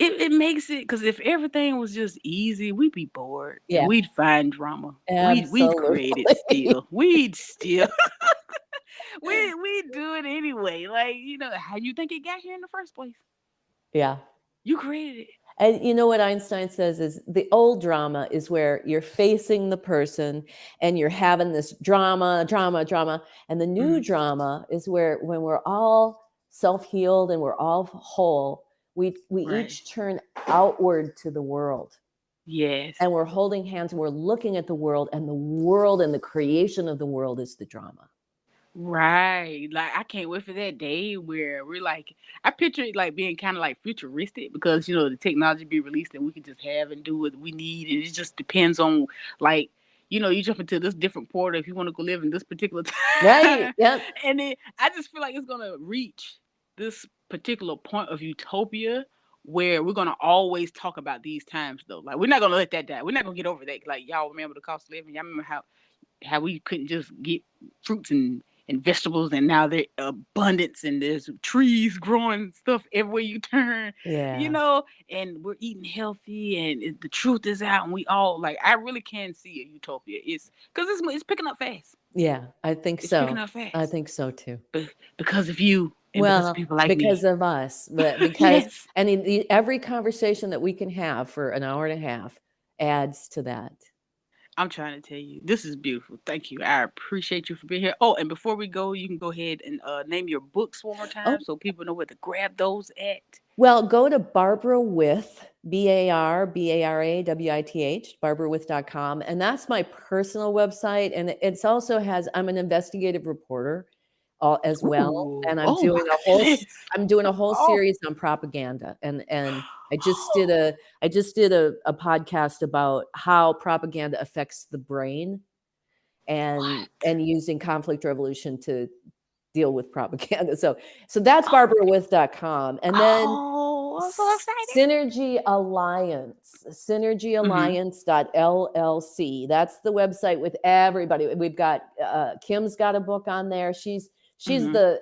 It makes it, because if everything was just easy, we'd be bored. Yeah. We'd find drama. Absolutely. We'd create it still. We'd do it anyway. Like, how you think it got here in the first place? Yeah. You created it. And you know what Einstein says is the old drama is where you're facing the person and you're having this drama. And the new drama is where, when we're all self-healed and we're all whole, we each turn outward to the world. Yes. And we're holding hands and we're looking at the world and the creation of the world is the drama. Right. Like I can't wait for that day where we're like I picture it like being kind of like futuristic because the technology be released and we can just have and do what we need and it just depends on like you jump into this different portal if you want to go live in this particular Right. time Yep. and then I just feel like it's gonna reach this particular point of utopia where we're gonna always talk about these times though. Like we're not gonna let that die. We're not gonna get over that. Like y'all remember the cost of living. Y'all remember how we couldn't just get fruits and vegetables and now there's abundance and there's trees growing stuff everywhere you turn you Yeah. know and we're eating healthy and the truth is out and we all like I really can see a utopia it's because it's picking up fast. Yeah. I think It's picking so. up I fast think so too. because of you and because of Well, people like because me. of us, but because Yes, every conversation that we can have for an hour and a half adds to that. I'm trying to tell you this is beautiful. Thank you, I appreciate you for being here. Oh, and before we go you can go ahead and name your books one more Oh, time so people know where to grab those at. well, go to Barbara with BARBARAWITH, barbarawith.com. And that's my personal website. And it's also has, I'm an investigative reporter as well. Ooh, And oh my goodness. I'm doing a whole Oh, series on propaganda. And I just did a podcast about how propaganda affects the brain what? and using conflict revolution to deal with propaganda. So that's Oh, barbarawith.com. And then oh, I'm so excited. Synergy Alliance, Mm-hmm. synergyalliance.llc. That's the website with everybody. We've got Kim's got a book on there. She's Mm-hmm. the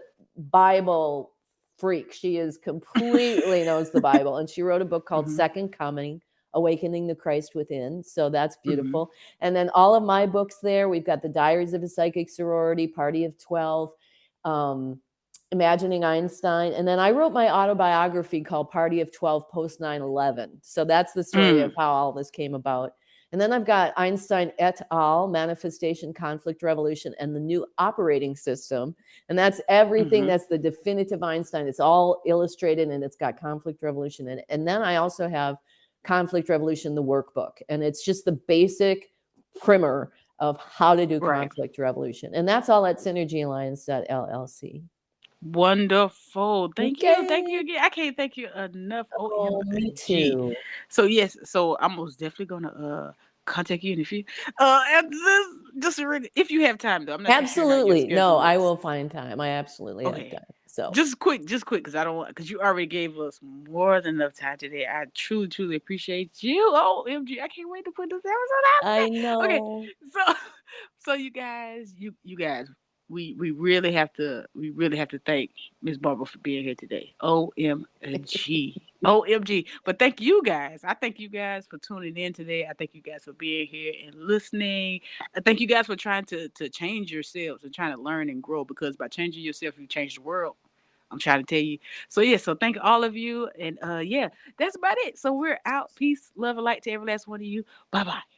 Bible freak. She is completely knows the Bible. And she wrote a book called Mm-hmm. Second Coming, Awakening the Christ Within. So that's Mm-hmm. beautiful. And then all of my books there. We've got the Diaries of a Psychic Sorority, Party of 12. Um, Imagining Einstein. And then I wrote my autobiography called Party of 12 Post 9/11. So that's the story of Mm. how all this came about. And then I've got Einstein et al., Manifestation, Conflict, Revolution, and the New Operating System. And that's everything Mm-hmm. that's the definitive Einstein. It's all illustrated and it's got Conflict, Revolution in it. And then I also have Conflict, Revolution, the workbook. And it's just the basic primer of how to do Right. conflict revolution. And that's all at synergyalliance.llc. Wonderful. Thank you. Thank you Okay. again. I can't thank you enough. Oh, me OMG. too. So yes, so I'm most definitely gonna contact you in a few and just really if you have time though. I'm not too sure how your Absolutely. No, schedule I looks. will find time. I absolutely have Okay. time. So, Just quick, because I don't want because you already gave us more than enough time today. I truly, truly appreciate you. Oh, MG, I can't wait to put this episode out I today. Okay, know. so so you guys, we really have to thank Miss Barbara for being here today. OMG. OMG. But thank you guys. I thank you guys for tuning in today. I thank you guys for being here and listening. I thank you guys for trying to change yourselves and trying to learn and grow because by changing yourself, you change the world. I'm trying to tell you. So yeah, so thank all of you. And yeah, that's about it. So we're out. Peace, love, and light to every last one of you. Bye bye.